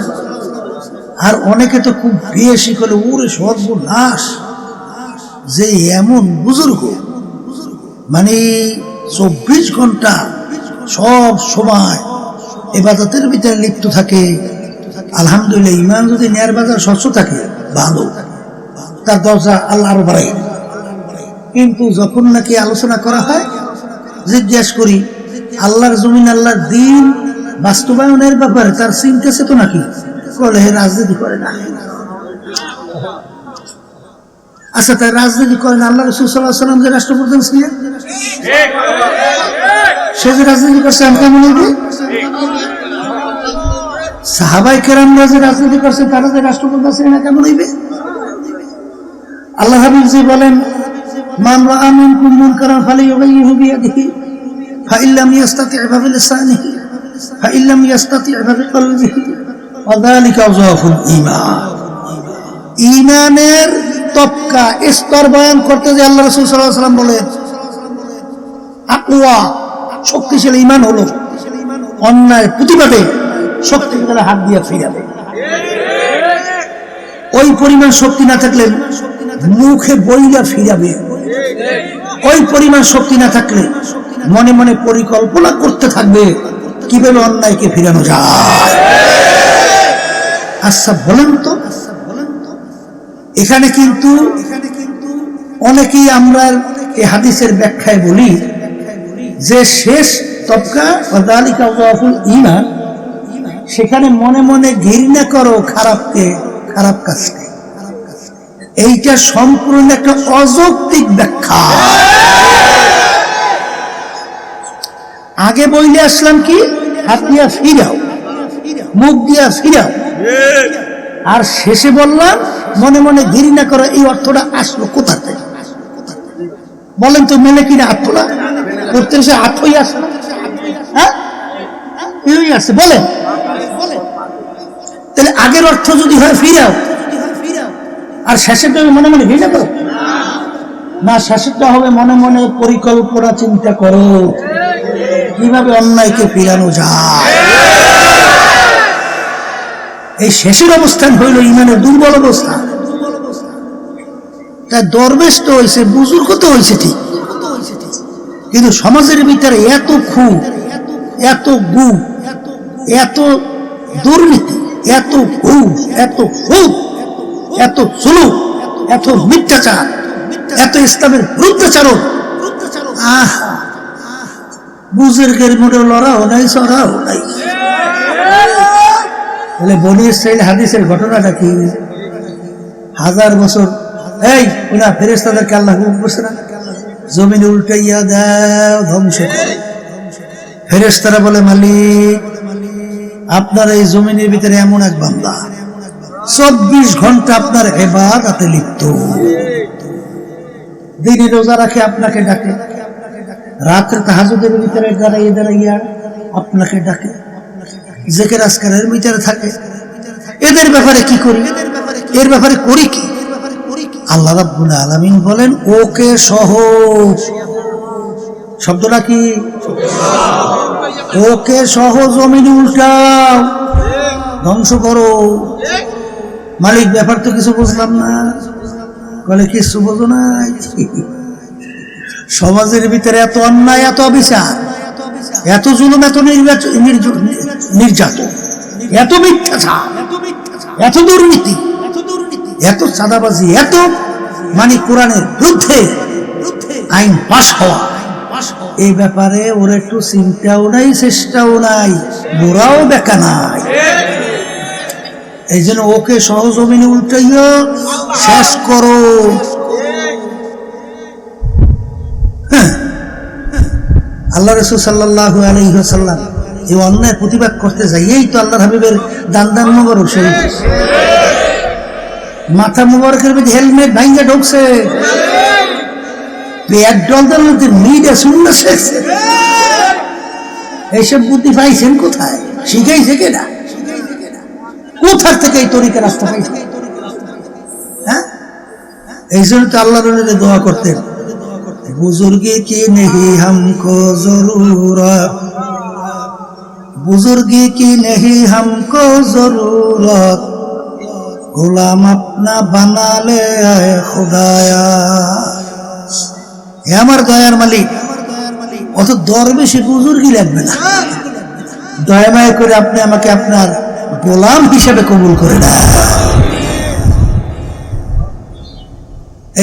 আর অনেকে তো খুব বেশি করে ওরে সর্বনাশ, যে এমন বুজুর্গ মানে 24 ঘন্টা সব সময় ইবাদতের ভিতরে লিপ্ত থাকে। আলহামদুলিল্লাহ, ঈমান যদি নেয়ার বাজার স্বচ্ছ থাকে ভালো, তার দরজা আল্লাহ আরো বাড়ায়। কিন্তু যখন নাকি আলোচনা করা হয়, জিজ্ঞেস করি আল্লাহর জমিন, আল্লাহর দিন বাস্তবায়নের ব্যাপারে তার চিন্তা চেতনা নাকি, বলে রাজনীতি করে না। আচ্ছা, তাই রাজনীতি করে না? আল্লাহ রাসূল সাল্লাল্লাহু আলাইহি ওয়াসাল্লাম যে রাষ্ট্রপ্রধান ছিলেন, সে যে রাজনীতি করছে, আমি কেমন হইবে? সাহাবায়ে কেরামরা যে রাজনীতি করছে, তারা যে রাষ্ট্রপ্রধান ছিলেন, কেমন হইবে? আল্লাহ হাবিব জি বলেন, মান রাআ মিনকুম মুনকারান ফালিয়ুগাইয়িরহু বিয়াদিহি ফাইল্লাম ইয়াস্তাতি' ফাবিলিসানিহি ফাইল্লাম ইয়াস্তাতি' ফাবিকলবিহি ওয়া যালিকা যাফুল ঈমান। ঈমানের তবকা স্তর বয়ান করতে যে আল্লাহ রাসূল সাল্লাল্লাহু আলাইহি ওয়াসাল্লাম বলেন, আকওয়া শক্তিশালী ঈমান হলো অন্যায় প্রতিবাদে শক্তিশালী হাত দিয়ে ফিরাবে। ওই পরিমাণ শক্তি না থাকলে মুখে বইলা ফিরাবে। ওই পরিমাণ শক্তি না থাকলে মনে মনে পরিকল্পনা করতে থাকবে কিভাবে অন্যায়কে ফিরানো যায়। আচ্ছা বলেন তো, এখানে কিন্তু অনেকেই আমরা এই হাদিসের ব্যাখ্যায় বলি যে শেষ তবকা ওয়াদালিকা যাফুল ঈমান, সেখানে মনে মনে ঘৃণা করো খারাপকে, খারাপ কাজকে। এইটা সম্পূর্ণ একটা অযৌক্তিক ব্যাখ্যা। আগে বইলে আসলাম কি, হাতিয়া ফিরাও, মুখ দিয়া ফিরাও। আর শেষে বললাম মনে মনে ঘৃণা করো, এই অর্থটা আসলো কোথা থেকে? বলেন তো মেলে কিনা আত্মলা করতে এসে আত্মই আসলো, হ্যাঁ এই আসছে বলেন। তাহলে আগের অর্থ যদি হয় ফিরাও, আর শেষেরটা মনে মনে ঘৃণা করো না, শেষেরটা হবে মনে মনে পরিকল্পনা চিন্তা করো কিভাবে অন্যায়কে ফিরানো যায়। এই শেষের অবস্থান হইল ইমানের দুর্বল অবস্থা। তাই দরবেশ তো হয়েছে, বুজুর্গ তো হয়েছে ঠিক, কিন্তু সমাজের ভিতরে এত খুন, এত গুম, এত দুর্নীতি, এত ঘুষ, এত সুদ, এত জুলুম, এত মিথ্যাচার, এত ইসলামের বিরুদ্ধাচারণ, বুজুর্গের মনে লড়াও নাই, চড়াও নাই। বলে বনি ইসরাইল হাদিসের ঘটনাটা কি? 1000 বছর এই ওনা ফেরেশতাদেরকে আল্লাহ হুকুম করছে না, জমিন উল্টাইয়া দাও, ধ্বংস করো। ফেরেশতারা বলে মালিক আপনার এই জমিনের ভিতরে এমন এক বান্দা 24 ঘন্টা আপনার ইবাদতে লিপ্ত, দিনে রোজা রাখে আপনাকে ডাকে, রাত্রে তাহাজ্জুদের ভিতরে দাঁড়াইয়া দাঁড়াইয়া আপনাকে ডাকে, জিকির আজকারের ভিতরে থাকে। এদের ব্যাপারে কি করি? এর ব্যাপারে করি কি? আল্লাহ রাব্বুল আলামিন বলেন ওকে সহ, শব্দটা কি? ওকে সহ জমিন উল্টাও, ধ্বংস করো। মালিক ব্যাপার তো কিছু বুঝলাম না, বলে কিছু বোঝো নাই। সমাজের ভিতরে এত অন্যায়, এত অবিচার, এত জুলুম, এত নির্যাতন, এত মিথ্যাচার, এত দুর্নীতি, এত চাঁদাবাজি, এত মানে কোরআনের বিরুদ্ধে আইন পাশ হওয়া, এই ব্যাপারে ওর একটু চিন্তাও নাই, চেষ্টাও নাই, মোরাও বেকা নাই। এই জন্য ওকে সহজমিনে উল্টাইয়া শেষ করো। আল্লাহ রাসূল সাল্লাল্লাহু আলাইহি ওয়াসাল্লাম এই অন্যায় প্রতিবাদ করতে যাইয়েই তো আল্লাহর হাবিবের দান মোবারক শরীফ, মাথা মোবারকের মধ্যে হেলমেট ভাঙ্গা ঢুকছে, পেট ডলদার মধ্যে মিডে শুননা শেখছে। এইসব বুদ্ধি পাইছেন কোথায়? শিখাইছে কেনা? কোথার থেকে এই তরিকা রাস্তা পাইছে? হ্যাঁ, এই জন্য তো আল্লাহর রসুল দোয়া করতেন, বুজুর্গে কি নেহি হামকো জরুরত, বুজুর্গে কি নেহি হামকো জরুরত, গোলাম আপনা বানালে আয় খুদায়া। হে আমার দয়ার মালিক, অত দরবেশে বুজুর্গি লাগবে না, দয়া মায়া করে আপনি আমাকে আপনার গোলাম হিসেবে কবুল করে না।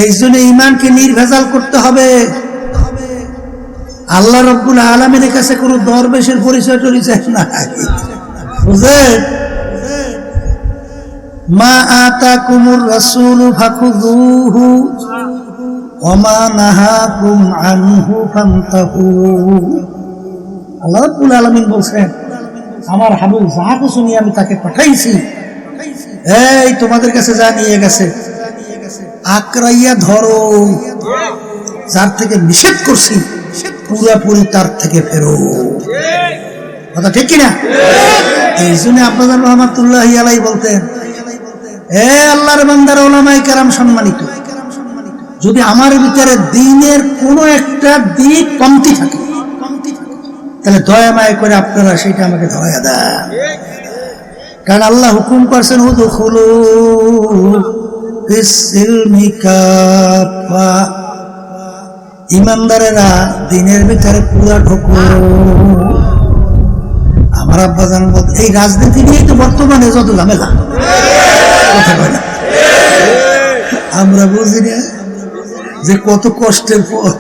এই জন্য ঈমানকে নির্ভেজাল করতে হবে। আল্লাহ রাব্বুল আলামিনের কাছে কোনো দরবেশের পরিচয় টরিচয় নাই, বুঝলেন? মা আতাকুমুর রাসূলু ফাখুযুহু ওয়া মা নাহাকুম আনহু ফান্তাহু। আল্লাহ রাব্বুল আলামিন বলছেন আমার হাবিব যা কিছু নিয়ে আমি তাকে পাঠাইছি, এই তোমাদের কাছে যা নিয়ে গেছে আকরাইয়া ধরো, যার থেকে নিষেধ করছি পুরাপুরি তার থেকে ফেরো। কথা ঠিক কিনা? এই জন্য আব্বাজান রহমাতুল্লাহি আলাইহি বলতেন, হে আল্লাহর বান্দার উলামায়ে কেরাম সম্মানিত, যদি আমার ভিতরে দ্বীনের কোনো একটা দিক কমতি থাকে তাহলে দয়া মায়া করে আপনারা সেটা আমাকে ধরাইয়া দেন। কারণ আল্লাহ হুকুম করছেন উদখুলু ফিস-সিলমি কাফা, ঈমানদারেরা দ্বীনের ভিতরে পুরা ঢোকো। আমার আব্বাজান বলতে এই রাজনীতি নিয়ে তো বর্তমানে যত ঝামেলা, কথা বলে না, আমরা বুঝি না যে কত কষ্টের পথ,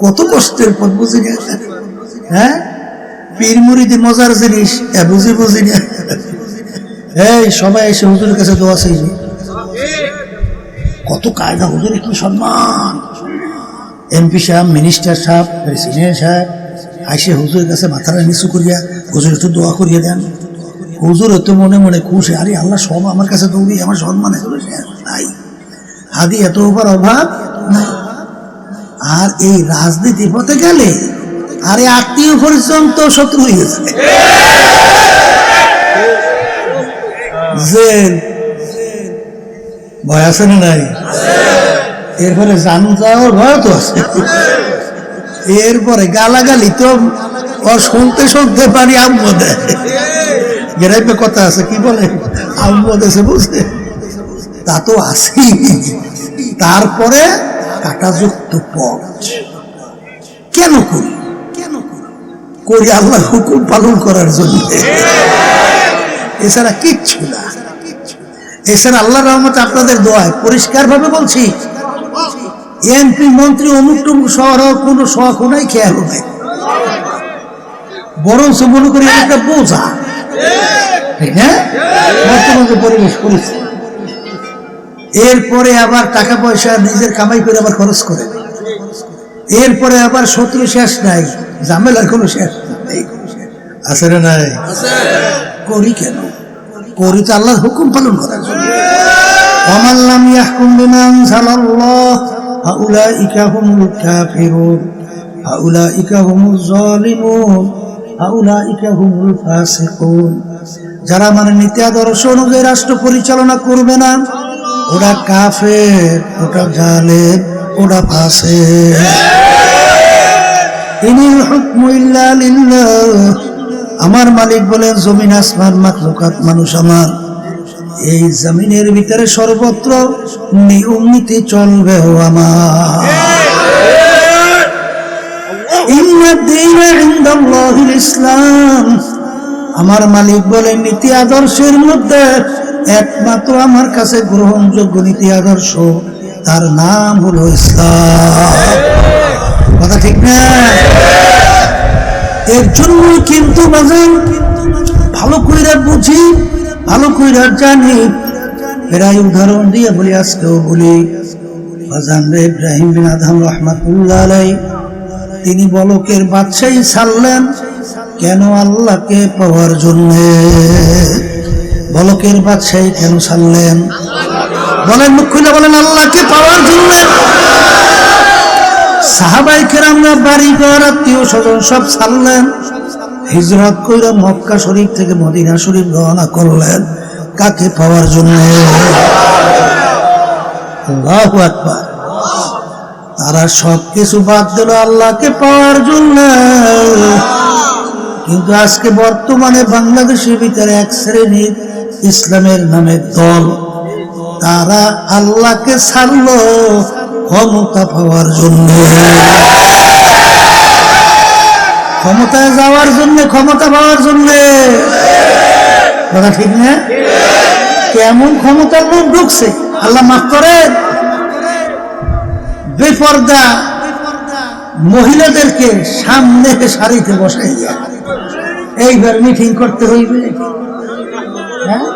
কত কষ্টের পথ বুঝি না। হ্যাঁ, পীর মুরিদি মজার জিনিস বুঝি না। এই সবাই এসে হুজুরের কাছে দোয়া চাইবে, কত কায়দা, হুজুরের কি সম্মান। এমপি সাহেব, মিনিস্টার সাহেব, প্রেসিডেন্ট সাহেব আইসে হুজুরের কাছে মাথাটা নিচু করিয়া হুজুর একটু দোয়া করিয়া দেন। হুজুর তো মনে মনে খুশি, আরে আল্লাহ সব আমার কাছে দৌড়ি, আমার সম্মান নাই, হাদি এত উপর অভাব নাই। আর এই রাজনীতি পথে গেলে আরে আত্মীয় পরিজন তো শত্রু হয়ে গেছে, জেল ভয় আছে না নাই? এরপরে জান যাওয়ার ভয় তো আছে, এরপরে গালাগালি তো শুনতে শুনতে পারি আম্মু দেয়, গ্রামে কথা আছে কি বলে আম্মু দেশে বুঝলে, তা তো আসি। তারপরে কাটাযুক্ত পথ কেন করি? করি আল্লাহর হুকুম পালন করার জন্য, এছাড়া কিচ্ছু না। এছাড়া আল্লাহর রহমতে আপনাদের দোয়ায় পরিষ্কার ভাবে বলছি, এমপি মন্ত্রী অমুক টুমুক শহর কোনো শখ নাই, খেয়াল নাই, বরং মনে করি একটা বোঝা। ঠিক না? বর্তমানে পরিবেশ করেছে, এরপরে আবার টাকা পয়সা নিজের কামাই করে আবার খরচ করে, এরপরে আবার শত্রু শেষ নাই, ঝামেলার কোনো শেষ নাই, আছে না নাই? করি কেন? করি তো আল্লাহর হুকুম পালন করার জন্য। ওয়ামান লাম ইয়াহকুম বিমা আনজালাল্লাহ ফাউলাইকা হুমুল কাফিরুন ফাউলাইকা হুমুজ জালিমুন ফাউলাইকা হুমুল ফাসিকুন। যারা মানে নীতি আদর্শ অনুযায়ী রাষ্ট্র পরিচালনা করবে না, ওরা কাফের, ওটা জালেম, ওরা ফাসিক। ইনিল হুকমু ইল্লা লিল্লাহ, আমার মালিক বলেন জমিন আসমান মাখলুকাত মানুষ আমার, এই জমিনের ভিতরে সর্বত্র নিয়ম নীতি চলবে আমার। ইন্নাদ-দীনা ইনদাল্লাহিল ইসলাম, আমার মালিক বলেন নীতি আদর্শের মধ্যে একমাত্র আমার কাছে গ্রহণযোগ্য নীতি আদর্শ, তার নাম হলো ইসলাম। কথা ঠিক না? এর জন্য কিন্তু বাজান ভালো কইরা বুঝি, ভালো কইরা জানি, এরাই উদাহরণ দিয়ে বলি, আজকেও বলি। বাজান রে, ইব্রাহিম বিন আদম রাহমাতুল্লাহ আলাইহি তিনি বলকের বাদশাহী ছাড়লেন কেন? আল্লাহকে পাওয়ার জন্য। বলকের বাদশাহী কেন ছাড়লেন? বলেন, মুখ খুলে বলেন, আল্লাহকে পাওয়ার জন্য। সাহাবায়ে কেরামরা বাড়িঘর আত্মীয় স্বজন সব ছাড়লেন, হিজরত কইরা মক্কা শরীফ থেকে মদিনা শরীফ রওনা করলেন, কাকে পাওয়ার জন্য? আল্লাহু আকবার। তারা সবকিছু বাদ দিল আল্লাহকে পাওয়ার জন্য। কিন্তু আজকে বর্তমানে বাংলাদেশের ভিতরে এক শ্রেণীর ইসলামের নামের দল, তারা আল্লাহকে ছাড়লো ক্ষমতা পাওয়ার জন্য, ক্ষমতায় যাওয়ার জন্য, ক্ষমতা পাওয়ার জন্য। কথা ঠিক না? কেমন ক্ষমতার লোক ঢুকছে, আল্লাহ মাফ করেন। বেপর্দা মহিলাদেরকে সামনে সারিতে বসাইয়া এইবার মিটিং করতে হইবে, হ্যাঁ,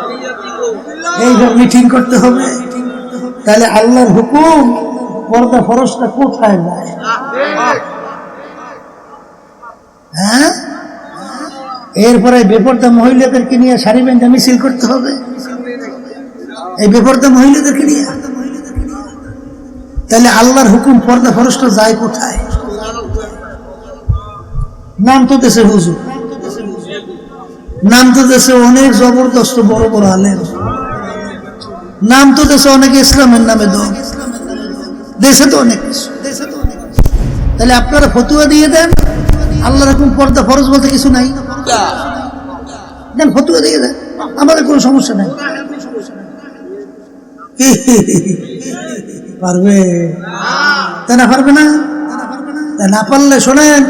এইবার মিটিং করতে হবে। তাহলে আল্লাহর হুকুম পর্দা ফরজটা কোথায় যায়? হ্যাঁ, এরপরে বেপর্দা মহিলাদেরকে নিয়ে সারি বেঁধে মিছিল করতে হবে, এই বেপর্দা মহিলাদেরকে নিয়ে। তাহলে আল্লাহর হুকুম পর্দা ফরজটা যায় কোথায়? নাম তো দেশে হুজুর, নাম তো দেশে অনেক জবরদস্ত বড় বড় আলেম, নাম তো দেশে অনেক ইসলামের নামে দল, দেশে তো অনেক কিছু। তাহলে আপনারা ফতুয়া দিয়ে দেন আল্লাহর হুকুম পর্দা ফরজ বলতে কিছু নাই, দেন ফতুয়া দিয়ে দেন, আমাদের কোনো সমস্যা নাই। পারবে? তাই না পারবে না? তাই না পারলে শোনেন,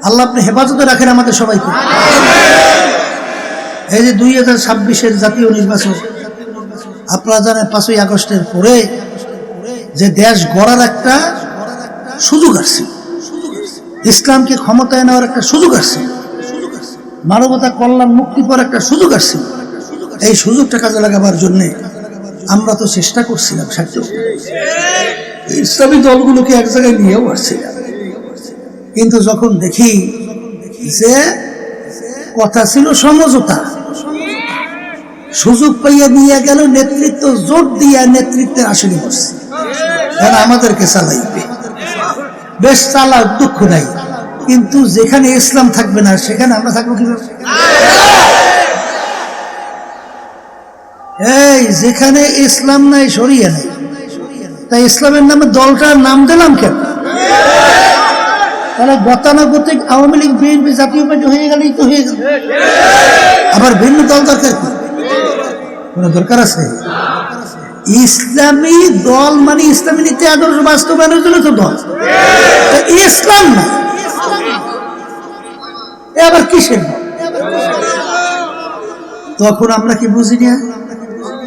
আল্লাহ আপনি হেফাজতে রাখেন আমাদের সবাইকে। এই যে 2026-এর জাতীয় নির্বাচন, আপনারা জানেন 5ই আগস্টের পরে যে দেশ গড়ার একটা সুযোগ আসছে, ইসলামকে ক্ষমতায় নেওয়ার একটা সুযোগ আসছে, মানবতা কল্যাণ মুক্তি পাওয়ার একটা সুযোগ আসছে। এই সুযোগটা কাজে লাগাবার জন্য আমরা তো চেষ্টা করছিলাম, ইসলামী দলগুলোকে এক জায়গায় নিয়েও আসছিলাম। কিন্তু যখন দেখি যে কথা ছিল সমঝোতা, সুযোগ পাইয়া দিয়ে গেল, নেতৃত্ব জোট দিয়া নেতৃত্বের আসনে বসছে, কারণ আমাদেরকে চালাইবে। বেশ চালাও, দুঃখ নাই, কিন্তু যেখানে ইসলাম থাকবে না সেখানে আমরা থাকবো কিভাবে? এই যেখানে ইসলাম নাই, শরিয়া নাই, তাই ইসলামের নামে দলটার নাম দিলাম কেন? তাহলে গতানুগতিক আওয়ামী লীগ, বিএনপি, জাতীয় পার্টি হয়ে গেলেই তো হয়ে গেল। আবার ভিন্ন দল দরকার কি? কোনো দরকার আছে? ইসলামী দল মানে ইসলামী নীতি আদর্শ বাস্তবায়নের জন্য তো দল, ইসলাম না আবার কিসের? তখন আমরা কি বুঝি না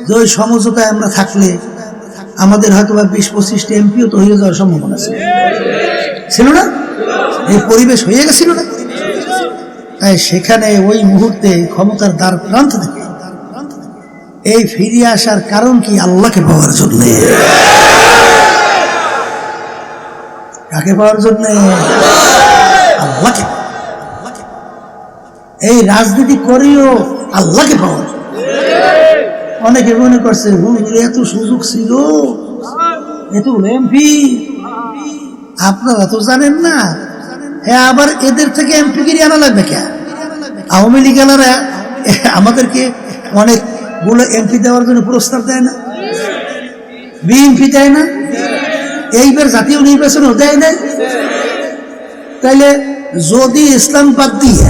যে ওই সমঝোতায় আমরা থাকলে আমাদের হয়তো বা 20-25টা এমপিও তো হয়ে যাওয়ার সম্ভাবনা ছিল না? এই পরিবেশ হয়ে গেছিল না? তাই সেখানে ওই মুহূর্তে ক্ষমতার দ্বার প্রান্ত থেকে এই ফিরে আসার কারণ কি? আল্লাহকে পাওয়ার জন্য। কাকে পাওয়ার জন্য? আল্লাহকে। এই রাজনীতি করিও আল্লাহকে পাওয়ার জন্য। অনেকে মনে করছে এত সুযোগ ছিল, এত এমপি, আপনারা তো জানেন না। হ্যাঁ, আবার এদের থেকে এমপি গিরি আনা লাগবে কে? আওয়ামী লীগ আনারা আমাদেরকে অনেকগুলো এমপি দেওয়ার জন্য প্রস্তাব দেয় না, বিএনপি দেয় না, এইবার জাতীয় নির্বাচনও দেয় না। তাইলে যদি ইসলাম বাদ দিয়ে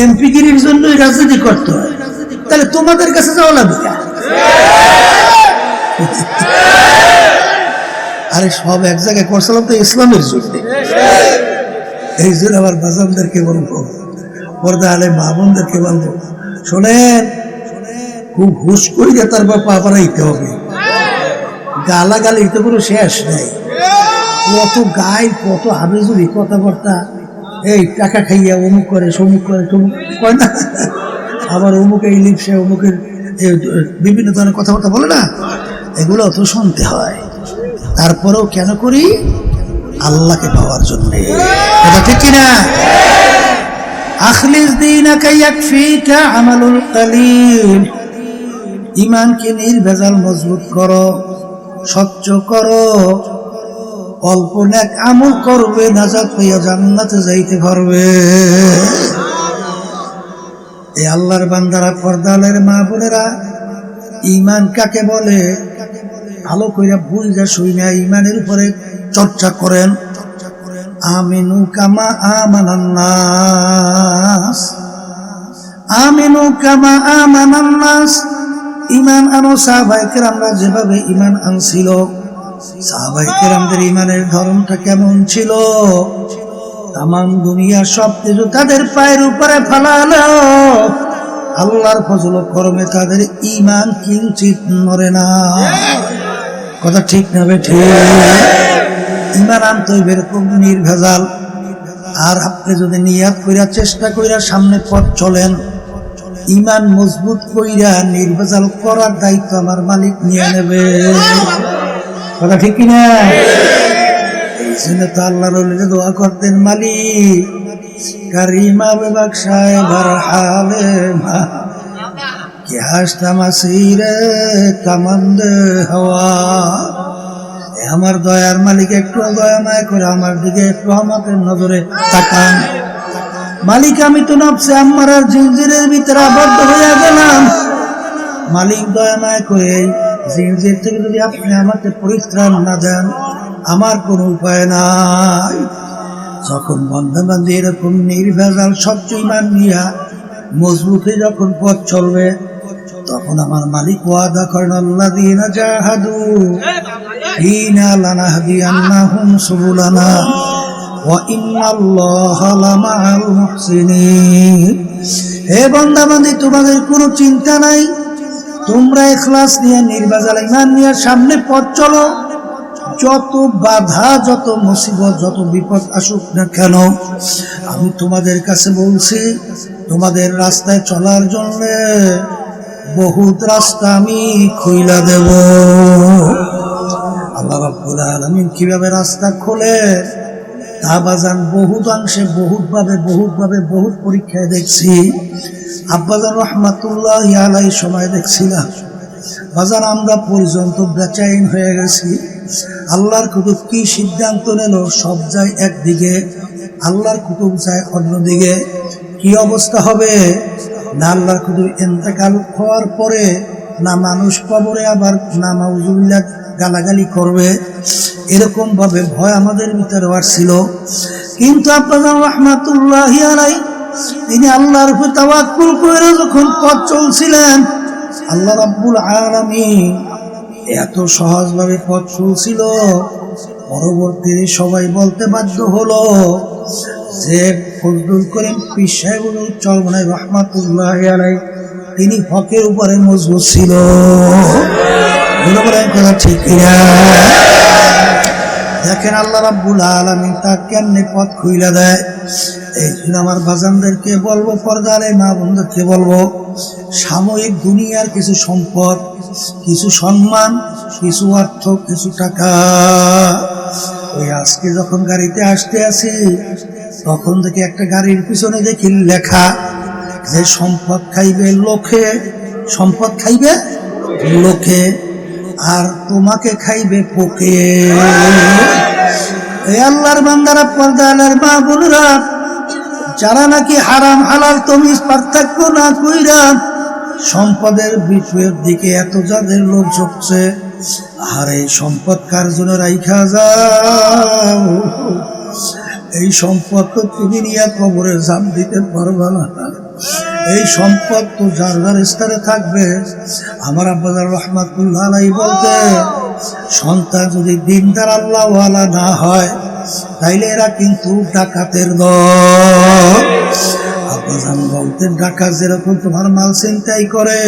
এমপি গিরির জন্য রাজনীতি করতে হয়, তাহলে তোমাদের কাছে যাওয়া লাগবে। আরে সব এক জায়গায় করছিলাম তো ইসলামের জন্য। এই জন্য আমার বাজানদেরকে বলবো, পর্দা আলে মা বোনদেরকে বলবো, শোনেন, খুব হুশ করিয়া তারপর পা বাড়াইতে হবে। গালাগালি তো কোনো শেষ নাই, কত গাই, কত হাবিজুরি কথাবার্তা। এই টাকা খাইয়া অমুক করে, সমুক করে, তমুক কয় না, আবার অমুক এই লিপসে অমুকের বিভিন্ন ধরনের কথাবার্তা বলে না, এগুলো তো শুনতে হয়। তারপরেও কেন করি? আল্লাহকে পাওয়ার জন্য। এটা ঠিক কিনা? আখলিস দীনাকা ইয়াকফিকা আমালুল কলিল। ঈমানকে নির্ভেজাল মজবুত করো, স্বচ্ছ করো, অল্প নেক আমল করবে, নাজাত পেয়ে জান্নাতে যাইতে পারবে। এই আল্লাহর বান্দারা, পর্দালের মা বোনেরা, ঈমান কাকে বলে ভালো কইরা বুঝা শুইনা ঈমানের উপরে চর্চা করেন। আমিনু কামা আমানান নাস, আমিনু কামা আমানান নাস। ঈমান আনো সাহাবায়ে কেরামরা যেভাবে ঈমান আনছিল, সাহাবায়ে কেরামদের ঈমানের ধরনটা কেমন ছিল? তামাম দুনিয়া সব কিছু তাদের পায়ের উপরে ফেলালো, আল্লাহর ফজল ও করমে তাদের ঈমান কিঞ্চিত নড়ে না। কথা ঠিক না বেঠে? ঈমান আনতে হইবে এরকম নির্ভেজাল। আর আপনি যদি নিয়াত কইরা চেষ্টা কইরা সামনে পথ চলেন, ঈমান মজবুত কইরা নির্ভেজাল করার দায়িত্ব আমার মালিক নিয়ে নেবে। কথা ঠিক কিনা? এই জন্য তো আল্লাহর ওলিরা দোয়া করতেন, মালিক কারিমা বেবাকশায় বারহালে মা কি হাসতা মাসিরে কামান্দে হাওয়া। আমার দয়ার মালিক একটু দয়া মায়া করে আমার দিকে একটু রহমতের নজরে তাকান। মালিক আমি তো নফসে আম্মারার জিনজিরের ভিতরে আবদ্ধ হয়ে গেলাম, মালিক দয়া মায়া করে এই জিনজির থেকে যদি আপনি আমাকে পরিত্রাণ না দেন, আমার কোনো উপায় নাই। যখন বন্ধু-বান্ধব এরকম নির্ভেজাল স্বচ্ছ ঈমান নিয়া মজবুত হয়ে যখন পথ চলবে, তখন আমার মালিক ওয়াদা করেন, আল্লাযীনা জাহাদু ফীনা লানাহদিয়ান্নাহুম সুবুলানা ওয়া ইন্নাল্লাহা লামাআল মুহসিনিন। হে বান্দা-বান্দী, তোমাদের কোনো চিন্তা নাই, তোমরা ইখলাস নিয়ে নির্ভেজাল ঈমান নিয়ে সামনে পথ চলো। যত বাধা, যত মুসিবত, যত বিপদ আসুক না কেন, আমি তোমাদের কাছে বলছি, তোমাদের রাস্তায় চলার জন্য বহুত রাস্তা আমি খুইলা দেব। আল্লাহ রাব্বুল আলামিন কিভাবে রাস্তা খোলে তা বাজান বহুতাংশে বহুতভাবে বহুত পরীক্ষায় দেখছি। আব্বাজান রহমাতুল্লাহ আলাইহি সময় দেখছিলাম বাজান আমরা পর্যন্ত বেচাইন হয়ে গেছি। আল্লাহর কুতুব কি সিদ্ধান্ত নিল, সব যায় একদিকে, আল্লাহর কুতুব যায় অন্যদিকে। কি অবস্থা হবে না আল্লাহর কুতুব ইন্তেকাল হওয়ার পরে না মানুষ কবরে আবার না নাউজুবিল্লাহ গালাগালি করবে, এরকম ভাবে ভয় আমাদের ভিতরে আসছিল। কিন্তু আব্বাজান রহমাতুল্লাহি আলাইহি তিনি আল্লাহর উপর তাওয়াক্কুল করে যখন পথ চলছিলেন, আল্লাহ রাব্বুল আলামিন এত সহজভাবে পথ চলছিল, পরবর্তী সবাই বলতে বাধ্য হলো যে ফজলুল করিম পীর সাহেবুল চরমনাই রহমাতুল্লাহি আলাইহি তিনি হকের উপরে মজবুত ছিল। কথা ঠিক কিনা? দেখেন আল্লাহ রাব্বুল আলামিন তার কেমনে পথ খুইলা দেয়। এই জন্য আমার বাজানদেরকে বলবো, পর্দার মা বোনদেরকে বলবো, সাময়িক দুনিয়ার কিছু সম্পদ, কিছু সম্মান, কিছু অর্থ, কিছু টাকা, ওই আজকে যখন গাড়িতে আসতে আছি তখন থেকে একটা গাড়ির পিছনে দেখি লেখা যে সম্পদ খাইবে লোকে, সম্পদ খাইবে লোকে আর তোমাকে খাইবে পোকে। এই আল্লাহর বান্দারা, পর্দার মা বোনেরা, যারা নাকি হারাম হালাল তমিজ পার্থক্য না কইরা সম্পদের বিষয়ের দিকে এত যাদের লোক ঝুঁকছে, আর এই সম্পদ কার জন্য রাইখা যাও, এই সম্পদ তো তুমি নিয়ে কবরে জাম দিতে পারবা না। এই সম্পদ তো যার যার স্তরে থাকবে। আমার আব্বাজান রহমাতুল্লাহ আলাইহি বলতে, সন্তান যদি দিনদার আল্লাহওয়ালা না হয় তাইলে এরা কিন্তু ডাকাতের দল। আব্বাজান বলতেন, ডাকাত যেরকম তোমার মাল ছিনতাই করে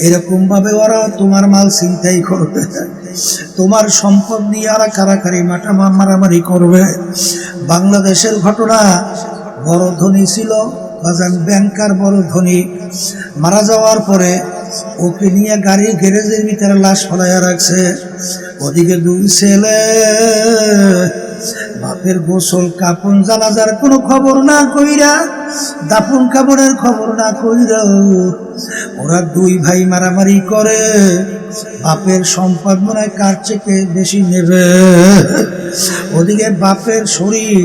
এরকম ভাবে ওরা তোমার মাল ছিনতাই করবে, তোমার সম্পদ নিয়ে ওরা কারাকারি মারামারি করবে। বাংলাদেশের ঘটনা, বড় ধনী ছিল বাজান, ব্যাংকার বড় ধনী, মারা যাওয়ার পরে ওকে নিয়ে গাড়ি গ্যারেজের ভিতরে লাশ ফলাইয়া রাখছে। ওদিকে দুই ছেলে, বাপের গোসল কাপন জানাজার কোনো খবর না কইরা, দাফন কাপড়ের খবর না কইরা ওরা দুই ভাই মারামারি করে। বাপের সম্পদ মনে হয় কার চেয়ে বেশি নেবে। ওদিকে বাপের শরীর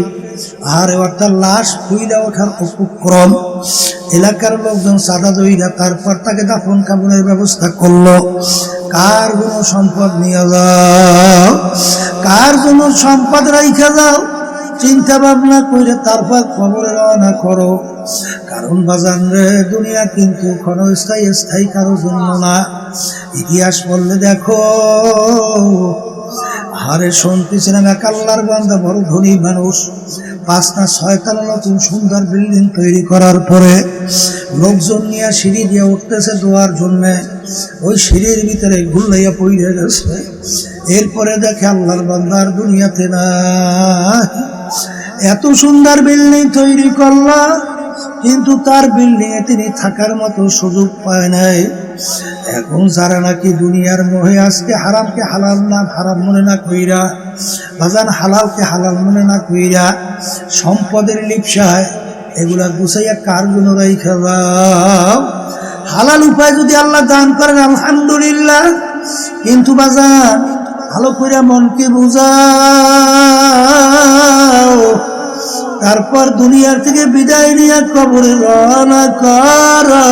আর অর্থাৎ লাশ ফুইলা ওঠার উপক্রম, এলাকার লোকজন সাদা দইরা তারপর তাকে দাফন কাপড়ের ব্যবস্থা করলো। কার জন্য সম্পদ নিয়ে যাও, কার জন্য সম্পদ রাইখা যাও, চিন্তা ভাবনা করে তারপর খবরে রওনা করো। কারণ বাজান রে, দুনিয়া কিন্তু ক্ষণস্থায়ী, স্থায়ী কারোর জন্য না। ইতিহাস বললে দেখো, হারে শুনতেছিলাম এক আল্লাহর বান্দা বড় ধনী মানুষ, 5 না 6 তলা নতুন সুন্দর বিল্ডিং তৈরি করার পরে লোকজন নিয়ে সিঁড়ি দিয়ে উঠতেছে দোয়ার জন্য, ওই সিঁড়ির ভিতরে ঘুরলাইয়া পড়ে গেছে। এরপরে দেখে আল্লাহর বান্দার দুনিয়াতে না, এত সুন্দর বিল্ডিং তৈরি করলা কিন্তু তার বিল্ডিং এ তিনি থাকার মতো সুযোগ পায় নাই। এখন যারা নাকি দুনিয়ার মোহে আজকে হারামকে হালাল না হারাম মনে না কইরা, বাজান হালালকে হালাল মনে না কইরা সম্পদের লিপসায় এগুলা গুছাইয়া কার জন্য রাইখা যাও। হালাল উপায় যদি আল্লাহ দান করেন আলহামদুলিল্লাহ, কিন্তু বাজান ভালো করে মনকে বুঝাও, তারপর দুনিয়ার থেকে বিদায় নিয়ে কবরে রওনা করো।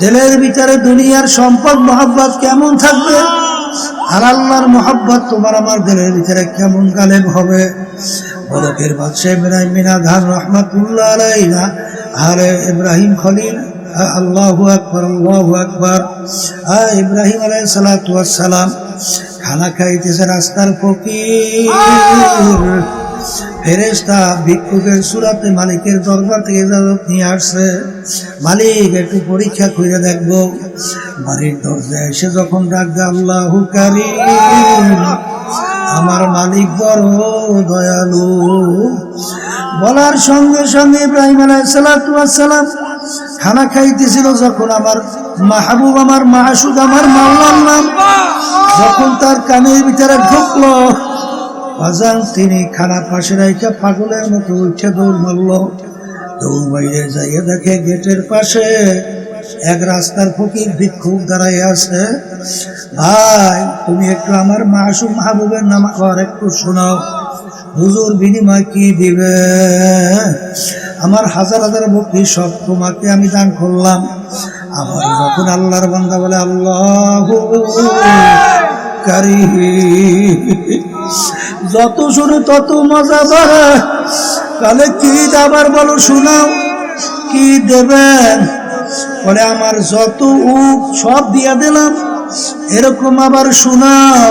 দিলের ভিতরে দুনিয়ার সম্পদ মহব্বত কেমন থাকবে, আর আল্লাহর মহব্বত তোমার আমার দিলের ভিতরে কেমন গালেব হবে। বলকের বাদশাহ ইব্রাহিম বিন আদহাম রহমাতুল্লাহ আলাইহি, আরে ইব্রাহিম খলিল, আল্লাহু আকবার আল্লাহু আকবার। ইব্রাহিম আলাইহিস সালাতু ওয়াস সালাম খানা খাইতেছে, রাস্তার ফকির ফেরেশতা ভিক্ষুকের সুরাতে মালিকের দরবার থেকে ইজাজত নিয়ে আসছে, মালিক একটু পরীক্ষা করে দেখবো। বাড়ির দরজায় এসে যখন ডাক দেয় আল্লাহু কারীম, আমার মালিক বড় দয়ালু, বলার সঙ্গে সঙ্গে ইব্রাহিম আলাইহিস সালাতু ওয়াস সালাম খানা খাইতেছিল, যখন আমার মাহবুব, আমার মাহসুদ, আমার মাওলার নাম যখন তার কানের ভিতরে ঢুকলো, বাজান তিনি খানা পাশে রাইখা পাগলের মতো উঠে দৌড় মারল। দৌড় বাইরে যাইয়া দেখে গেটের পাশে এক রাস্তার ফকির ভিক্ষুক দাঁড়াই আছে। ভাই তুমি একটু আমার মাসুম মাহবুবের নাম আবার একটু শোনাও, হুজুর বিনিময় কি দিবে? আমার হাজার হাজার বকরি সব তোমাকে আমি দান করলাম। আবার যখন আল্লাহর বান্দা বলে আল্লাহু কারীম, যত শুনে তত মজা বাড়ে। তাহলে কি আবার বলো, শোনাও কি দেবেন? বলে আমার যত উপ সব দিয়া দিলাম। এরকম আবার শোনাও।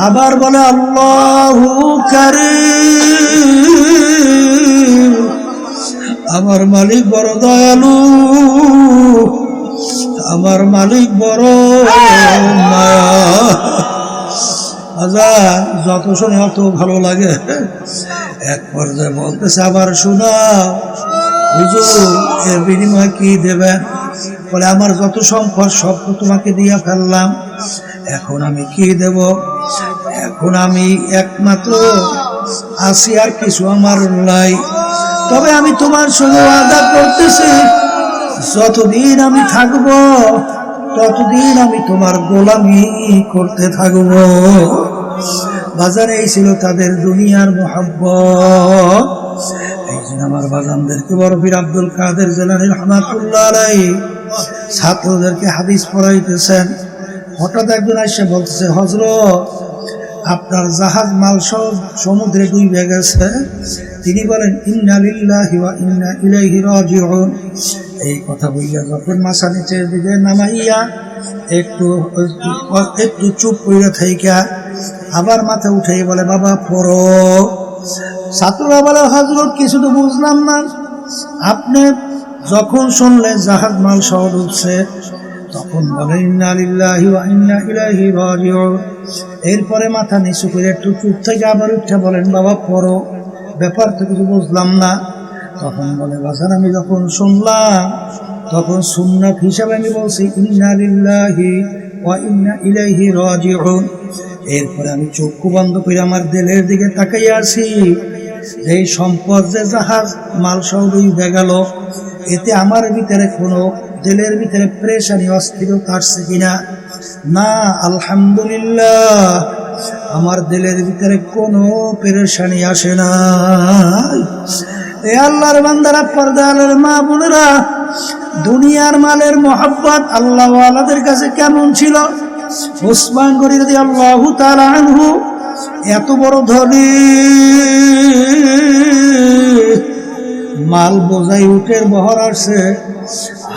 আবার বলে আল্লাহু কারীম, আমার মালিক বড় দয়ালু, আমার মালিক বড় মায়া। আজান যত শুনে অত ভালো লাগে। এক পর্যায়ে বলতেছে আবার শোনাও, হুজুর এর বিনিময় কি দেবেন? বলে আমার যত সম্পদ সব তো তোমাকে দিয়া ফেললাম, এখন আমি কি দেব? এখন আমি একমাত্র আছি, আর কিছু আমার নাই। তবে আমি তোমার সঙ্গে ওয়াদা করতেছি, যতদিন আমি থাকবো ততদিন আমি তোমার গোলামি করতে থাকবো। বাজারে এই ছিল তাদের দুনিয়ার মোহাব্বত। এই জন্য আমার বাজানদেরকে বড় পীর আব্দুল কাদের জিলানী রাহমাতুল্লাহ আলাইহি ছাত্রদেরকে হাদিস পড়াইতেছেন। হঠাৎ একজন এসে বলতেছে, হযরত আপনার জাহাজ মাল সব সমুদ্রে ডুবে গেছে। তিনি বলেন ইন্না লিল্লাহি ওয়া ইন্না ইলাইহি রাজিউন। এই কথা বইয়া যখন মাথা নিচের দিকে নামাইয়া একটু চুপ কইরা থাইকা আবার মাথা উঠেই বলে বাবা পড়ো। ছাত্ররা বলে হযরত কিছু তো বুঝলাম না। আপনি যখন শুনলেন জাহাজ মাল সহ ডুবছে তখন বলেন ইন্না লিল্লাহি ওয়া ইন্না ইলাইহি রাজিউন। এরপরে মাথা নিচু করে একটু চুপ থেকে আবার উঠে বলেন বাবা পড়ো, ব্যাপার তো কিছু বুঝলাম না। তখন বলে বাজান আমি যখন শুনলাম তখন সুন্নাত হিসাবে আমি বলছি ইন্না লিল্লাহি ওয়া ইন্না ইলাইহি রাজিউন। এরপরে আমি চক্ষু বন্ধ করে আমার দিলের দিকে তাকাইয়া আছি, এই সম্পদ যে জাহাজ মাল সহ ডুবে গেল, এতে আমার ভিতরে কোনো দিলের ভিতরে প্রেশানি অস্থিরতা আসছে কিনা? না, আলহামদুলিল্লাহ আমার দিলের ভিতরে কোনো পেরেশানি আসে না। এ আল্লাহর বান্দারা, পর্দার মা বোনেরা, দুনিয়ার মালের মোহাব্বত আল্লাহ ওয়ালাদের কাছে কেমন ছিল? উসমান গনি রাদিয়াল্লাহু তাআলা আনহু এত বড় ধনী, মাল বোঝাই উটের বহর আসছে,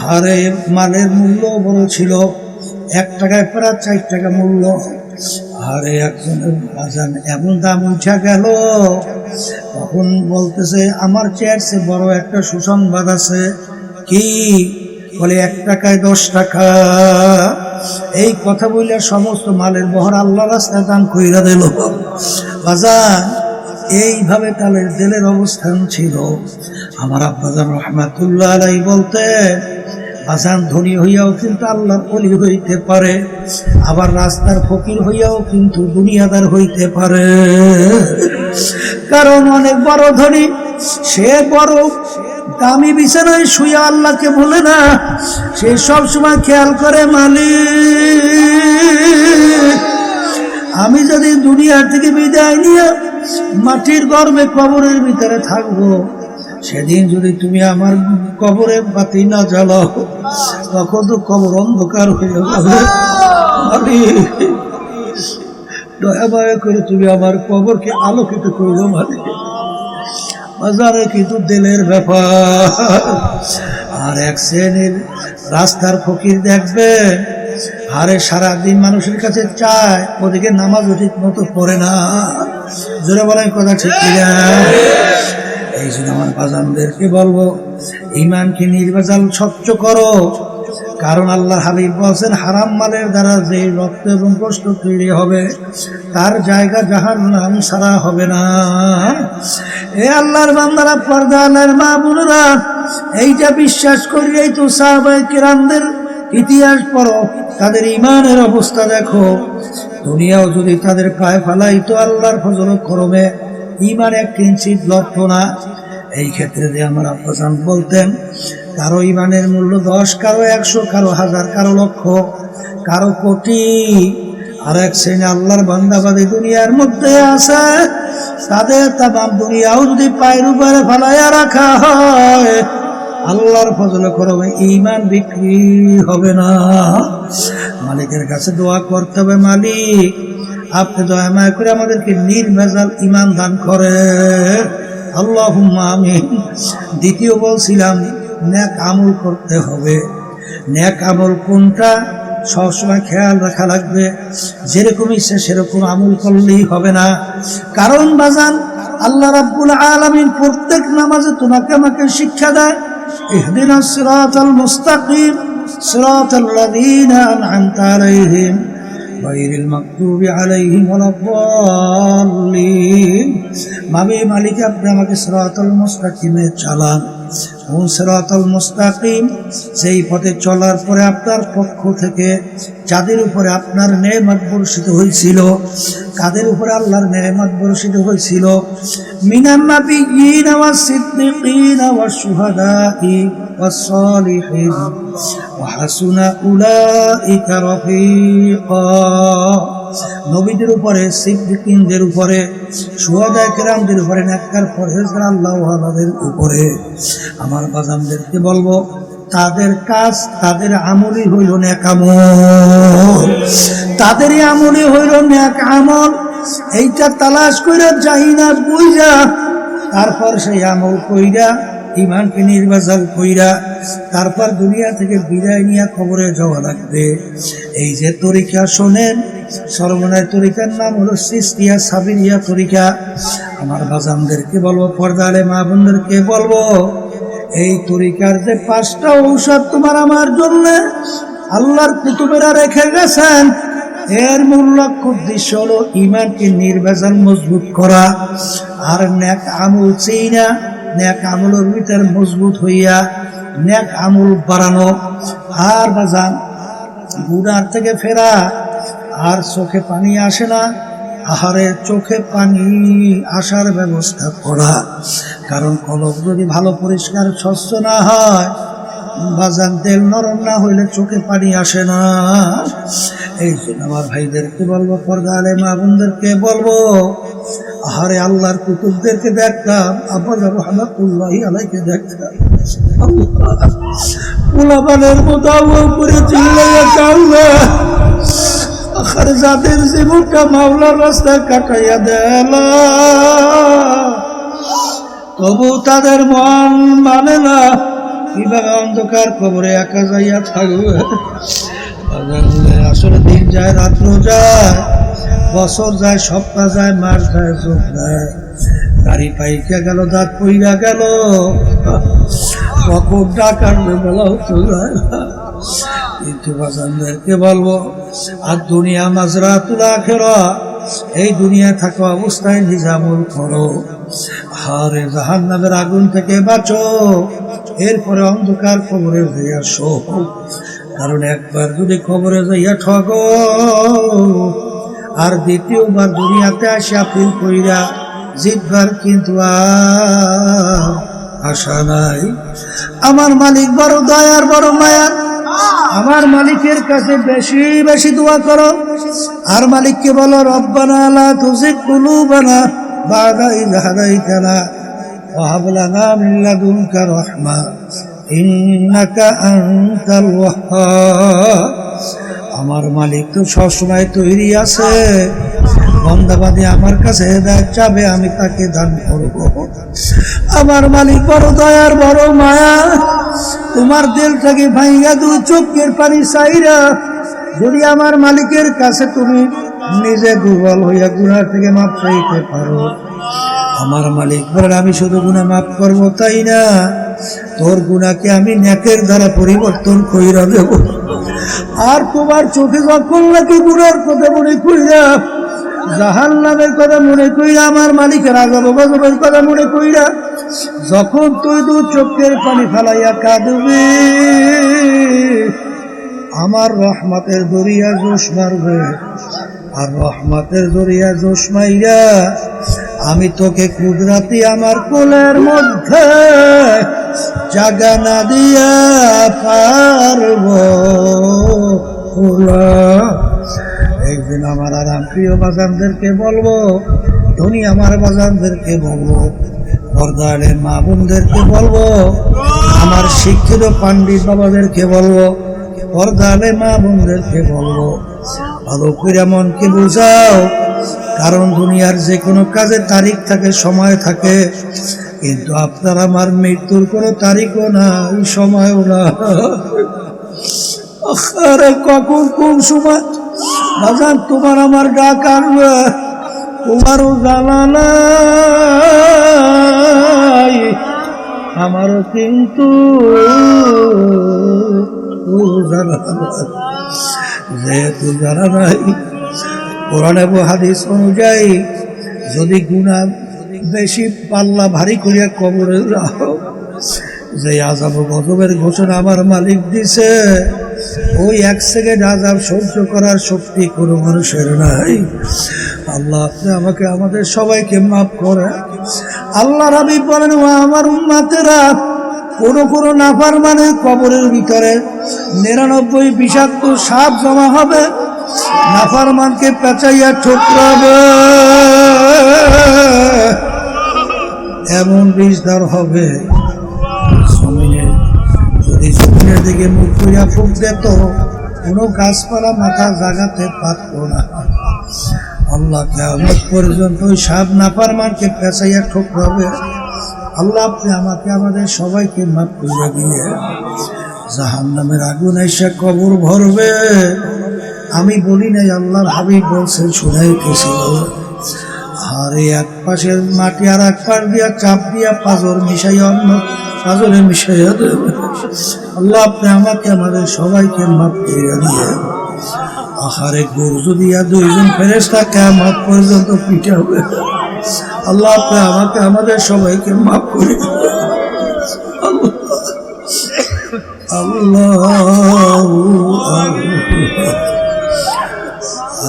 হারে মালের মূল্য বড় ছিল, 1 টাকায় প্রায় 4 টাকা মূল্য। আরে একজনের বাজান এমন দাম উঠা গেল, তখন বলতেছে আমার চেয়ারছে বড় একটা সুসংবাদ আছে। কি? বলে 1 টাকায় 10 টাকা। এই কথা বললে সমস্ত মালের বহর আল্লাহ রাস্তায় দান কইরা দিল। বাজান এইভাবে তাদের দিলের অবস্থান ছিল। আমার আব্বাজান রহমাতুল্লাহ আলাইহি বলতেন, বাজান ধনী হইয়াও কিন্তু আল্লাহর ওলি হইতে পারে, আবার রাস্তার ফকির হইয়াও কিন্তু দুনিয়াদার হইতে পারে। কারণ অনেক বড় ধনী, সে বড় দামি বিছানায় শুয়ে আল্লাহকে বলে না, সে সব সময় খেয়াল করে মালিক আমি যদি দুনিয়ার থেকে বিদায় নিয়ে মাটির গর্ভে কবরের ভিতরে থাকবো, সেদিন যদি তুমি আমার কবরে বাতি না জ্বালাও তখন তো কবর অন্ধকার হয়ে যাবে। দয়া মায়া করে তুমি আমার কবরকে আলোকিত করো মালিক। বাজারে কিন্তু দিলের ব্যাপার। আর এক শ্রেণীর রাস্তার ফকির দেখবে, আরে সারাদিন মানুষের কাছে চায়, ওদিকে নামাজও ঠিক মতো পড়ে না। জোরে বলেন কথা ঠিক কিনা? এই জন্য আমার বাজানদেরকে বলবো, ঈমানকে নির্ভেজাল স্বচ্ছ করো। কারণ আল্লাহ হাবিব বলছেন, হারাম মালের দ্বারা যে রক্ত এবং গোশত তৈরি হবে তার জায়গা জাহান্নাম ছাড়া হবে না। এ আল্লাহর বান্দারা, পর্দার মা বোনেরা, এইটা বিশ্বাস করিয়াই তো সাহাবায়ে কেরামদের ইতিহাস পড়ো, তাদের ঈমানের অবস্থা দেখো। দুনিয়াও যদি তাদের পায়ে ফেলাইতো আল্লাহর ফজল করমে ইমান এক কিঞ্চিত লক্ষ না। এই ক্ষেত্রে যে আমার আব্বাজান বলতেন, কারো ইমানের মূল্য 10, কারো 100, কারো 1000, কারো লক্ষ, কারো কোটি। আর এক শ্রেণী আল্লাহর বান্দাবাদী দুনিয়ার মধ্যে আছে, তাদের তামাম দুনিয়াও যদি পায়ের উপরে ফেলাইয়া রাখা হয়, আল্লাহর ফজল করবে ঈমান বিক্রি হবে না। মালিকের কাছে দোয়া করতে হবে, মালিক আপনি দয়া মায়া করে আমাদেরকে নির্ভেজাল ঈমান দান করে, আল্লাহুম্মা আমিন। দ্বিতীয় বলছিলাম নেক আমল করতে হবে। নেক আমল কোনটা সবসময় খেয়াল রাখা লাগবে। যেরকম ইচ্ছে সেরকম আমল করলেই হবে না। কারণ বাজান আল্লাহ রাব্বুল আলামিন প্রত্যেক নামাজে তোমাকে আমাকে শিক্ষা দেয়, ইহদিনাস সিরাতাল মুস্তাকিম সিরাতাল লাযীনা আন'আমতা আলাইহিম গায়রিল মাগদুবি আলাইহিম ওয়ালাদ-দাল্লিন। মালিক আপনি আমাকে সিরাতাল মুস্তাকিমে চালান। কোন সিরাতাল মুস্তাকিম? সেই পথে চলার পরে আপনার পক্ষ থেকে যাদের উপরে আপনার নেয়ামত বর্ষিত হয়েছিল, কাদের উপরে আল্লাহর নেয়ামত বর্ষিত হয়েছিল, মিনান নাবিয়্যিন ওয়াস সিদ্দিকিন ওয়াস শুহাদাই ওয়াস সালিহিন ওয়া হাসুনা উলাইকা রাফিকা। নবীদের উপরে, সিদ্দিকিনদের উপরে, শুহাদায়ে কেরামদের উপরে, নেককার পরহেজগার আল্লাহ ওয়ালাদের উপরে। আমার বাজানদেরকে বলবো, তাদের কাজ, তাদের আমলই হইল নেক আমল, তাদেরই আমলই হইল নেক আমল। এইটা তালাশ কইরা যাই না বুঝা, তারপর সেই আমল কইরা ঈমানকে নির্বাচন কইরা তারপর দুনিয়া থেকে বিদায় নিয়ে কবরে যাওয়া লাগবে। এই যে তরিকা শোনেন, সর্বনায় তরিকার নাম হলো চিশতিয়া সাবিরিয়া তরিকা। আমার বাজানদেরকে বলবো, পর্দা আলে মা বোনদেরকে বলবো, এই তরিকার যে 5টা ঔষধ তোমার আমার জন্য আল্লাহর কুতুবেরা রেখে গেছেন, এর মূল লক্ষ্য উদ্দেশ্য হলো ঈমানকে নির্বাচন মজবুত করা, আর নেক আমল চিনা, নেক আমলের ভিতর মজবুত হইয়া নেক আমল বাড়ানো। আর বাজান গুনার থেকে ফেরা, আর চোখে পানি আসে না, আহারে চোখে পানি আসার ব্যবস্থা করা। কারণ কলব যদি ভালো পরিষ্কার স্বচ্ছ না হয়, বাজান তেল নরম না হইলে চোখে পানি আসে না। এই জন্য আমার ভাইদেরকে বলবো, পর্দা আলে মা বোনদেরকে বলবো, আহারে আল্লাহর কুতুবদেরকে দেখতাম, আব্বা রহমাতুল্লাহি আলাইহি দেখতাম, উলামাদের মোতাবেক করে চিল্লাইয়া কান্না, আরে যাদের জীবনটা মাওলার রাস্তায় কাটাইয়া দিল, তবু তাদের মন মানে না, কিভাবে অন্ধকার কবরে একা যাইয়া থাকবে। আসলে দিন যায়, রাত্র যায়, বছর যায়, সপ্তাহ যায়, মাস যায়, যুগ যায়, গাড়ি পাইকা গেল, দাঁত পইরা গেল, কখন ডাকার বেলাও তো যায় না। কিন্তু বাজানদেরকে বলবো, আর দুনিয়া মাজরাতুল আখিরা, এই দুনিয়া থাকা অবস্থায় নিজামুল করো, আরে জাহান্নামের আগুন থেকে বাঁচো, এরপরে অন্ধকার কবরে যাইয়া শো। কারণ একবার যদি কবরে যাইয়া ঠগো, আর দ্বিতীয়বার দুনিয়াতে আসিয়া ফিল কইরা জিতবার কিন্তু আর আশা নাই। আমার মালিক বড় দয়ার, বড় মায়ার। আমার মালিকের কাছে বেশি বেশি দোয়া করো, আর মালিককে বলো, রব্বানা লা তুযিগ কুলুবানা বা'দা ইয হাদাইতানা ওয়া হাব লানা মিন লাদুনকা রাহমা ইন্নাকা আনতাল ওয়াহ্হাব। আমার মালিক তো সবসময় তৈরি আছে, বান্দাবাদী আমার কাছে হেদায়েত চাবে, আমি তাকে দান করব। আমার মালিক বড় দয়ার, বড় মায়া। তোমার দিলটাকে ভাইয়া 2 চোখের পানি চাইরা যদি আমার মালিকের কাছে তুমি নিজে দুর্বল হইয়া গুনাহ থেকে মাপ চাইতে পারো, আমার মালিক বলেন, আমি শুধু গুনাহ মাফ করবো তাই না, তোর গুনাহকে আমি নেকের দ্বারা পরিবর্তন কইরা দেব। আর তোমার চোখে যখন নাকি গুনার কথা মনে কইরা, জাহান্নামের কথা মনে কইরা, আমার মালিকের আযাব গজবের কথা মনে কইরা যখন তুই 2 চোখের পানি ফেলাইয়া কাঁদবি, আমার রহমতের দরিয়া জোশ মারবে, আর রহমতের জরিয়া জোশ মাইরা আমি তোকে কুদরাতি আমার কোলের মধ্যে জাগা না দিয়া পারব একদিন আমার আরাম প্রিয় বাজানদেরকে বলবো, ধনী আমার বাজানদেরকে বলবো, পর্দারের মা বোনদেরকে বলবো, আমার শিক্ষিত পাণ্ডিত বাবাদেরকে বলবো, পর্দারে মা বোনদেরকে বলবো, ভালো করে মনকে বুঝাও। কারণ দুনিয়ার যে কোনো কাজে তারিখ থাকে, সময় থাকে, কিন্তু আপনার আমার মৃত্যুর কোনো তারিখও নাই, সময়ও না। আরে কখন কোন সময় বাজান তোমার আমার ডাক আসবে, তোমারও জানা নাই, আমারও কিন্তু জানা নাই। যেহেতু জানা নাই, কোরআন এবং হাদিস অনুযায়ী যদি গুনাহ বেশি পাল্লা ভারী করিয়া কবরে রাখো, যে আযাব গজবের ঘোষণা আমার মালিক দিছে, ওই এক সেকেন্ড আযাব সহ্য করার শক্তি কোনো মানুষের নাই। আল্লাহ আপনি আমাকে আমাদের সবাইকে মাফ করে। আল্লাহর হাবিব বলেন, ও আমার উম্মতেরা, কোনো নাফরমানে কবরের ভিতরে 99 বিষাক্ত সাপ জমা হবে, নাফরমানকে পেঁচাইয়া ঠোকরাবে, এমন বিষধার হবে যদি জমিনের দিকে মুখ করিয়া ফুক দিত, কোনো গাছপালা মাথা জাগাতে পারত না। আল্লাহ কিয়ামত পর্যন্ত ওই সাপ নাফরমানকে পেঁচাইয়া ঠোকরাবে। আল্লাহ আপনি আমাকে আমাদের সবাইকে মাফ করে দিয়ে জাহান্নামের আগুন এসে কবর ভরবে। আমি বলি নাই, আল্লাহর হাবিব বলছেন, শুনাইতেছিল। আর এই এক পাশের মাটি আর এক পাশ দিয়া চাপ দিয়া পাঁজর মিশাইয়া অন্য পাঁজরে মিশাইয়া দেবে। আল্লাহ আপনি আমাকে আমাদের সবাইকে মাফ করে দিয়ে আহারে গর্জ দিয়া 2 জন ফেরেশতা কিয়ামত পর্যন্ত পিটাবে। আল্লাহ আপনি আমাকে আমাদের সবাইকে মাফ করে দিবেন। আল্লাহ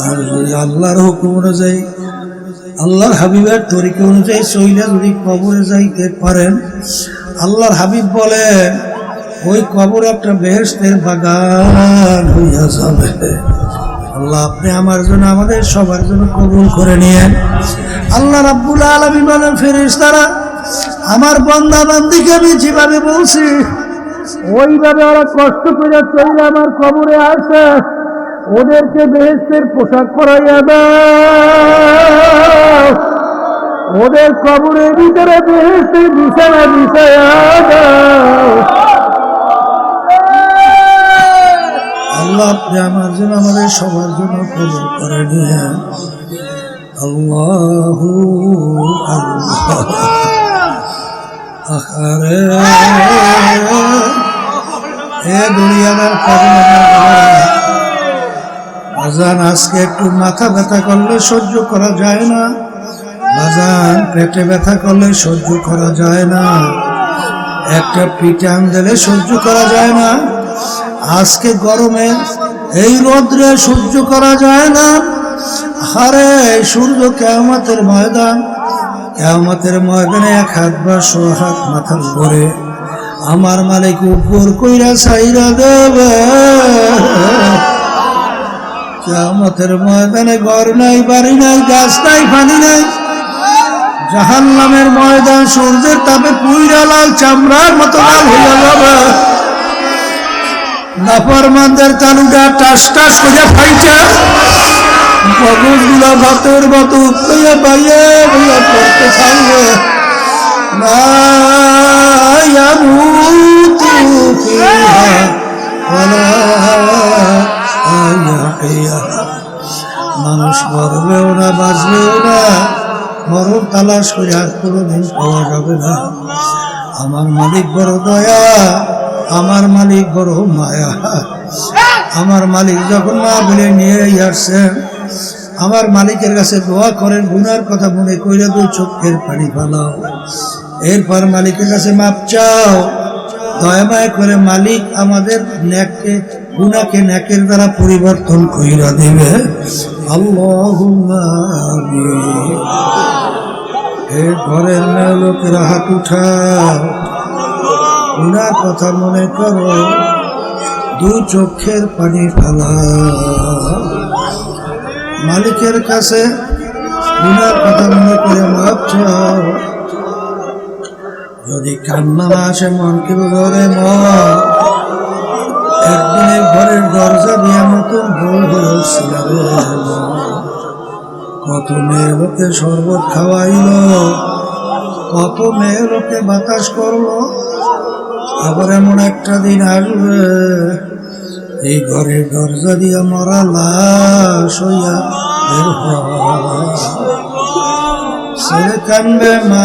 আর যদি আল্লাহর হুকুম অনুযায়ী, আল্লাহর হাবিবের তরিকা অনুযায়ী চইলা যদি কবরে যাইতে পারেন, আল্লাহর হাবিব বলে ওই কবর একটা বেহেশতের বাগান হইয়া যাবে। আল্লাহ আপনি আমার জন্য আমাদের সবার জন্য কবুল করে নিয়েন। আল্লাহ রাব্বুল আলামিন বলেন, ফেরেশতারা আমার বান্দা বান্দিকে আমি যেভাবে বলছি ওইভাবে ওরা কষ্ট করে চলে আমার কবরে আসে, ওদেরকে বেহেশতের পোশাক পরাইয়া দাও, ওদের কবরের ভিতরে বেহেশতের বিছানা বিছাইয়া দাও। আল্লাহ আপনি আমার জন্য আমাদের সবার জন্য কবুল করে নিয়েন। আল্লাহু আল্লাহ। আরে এ দুনিয়ার বাজান, আজকে একটু মাথা ব্যথা করলে সহ্য করা যায় না, বাজান পেটে ব্যথা করলে সহ্য করা যায় না, একটা পিটান দিলে সহ্য করা যায় না, আজকে গরমে এই রোদ্রে সহ্য করা যায় না। আরে সূর্য কিয়ামতের ময়দানে 1 হাত বা 100 হাত মাথার উপরে আমার মালিক উপর কইরা ছাইরা দেবে। কিয়ামতের ময়দানে ঘর নাই, বাড়ি নাই, গাছ নাই, পানি নাই, জাহান্নামের ময়দান সূর্যের তাপে পুইরা লাল চামড়ার মতো লাল হইয়া যাবে। নাফরমানদের তালুটা টাস টাস করে ফাইটা মগজগুলা ভাতের মতো উঠতে পাইয়ে বইয়া পড়তে থাকবে। না ইয়ামুতু ফিহা ওয়ালা ইয়াহিয়া, মানুষ মরবেও না, বাঁচবেও না, মরণ তালাশ করে আর কোনোদিন পাওয়া যাবে না। আমার মালিক বড় দয়া, আমার মালিক বড় মায়া। আমার মালিক যখন মাহফিলে নিয়ে আসছেন, আমার মালিকের কাছে দোয়া করেন, গুনার কথা মনে কইরা 2 চোখের পানি ফেলাও, এরপর মালিকের কাছে মাপ চাও। দয়া মায়া করে মালিক আমাদের নেককে গুনাহকে নেকের দ্বারা পরিবর্তন কইরা দিবে। আল্লাহুম্মা আমিন। এ ঘরের মেয়ে লোকেরা হাত উঠাও, গুনার কথা মনে করো, দু চোখের পানি ফেলা, মালিকের কাছে গুনার কথা মনে করে মাপ চাও। যদি কান্না না আসে মনকে ধরে মন, একদিনে ঘরের দরজা দিয়ে নতুন বউ হয়েছিল। কত মেয়ে লোকে শরবত খাওয়াইল, কত মেয়ে লোকে বাতাস করলো, আবার এমন একটা দিন আসবে এই ঘরের দরজা দিয়া মরা লাশ হইয়া বের হয়। ছেলে কান্দে, মা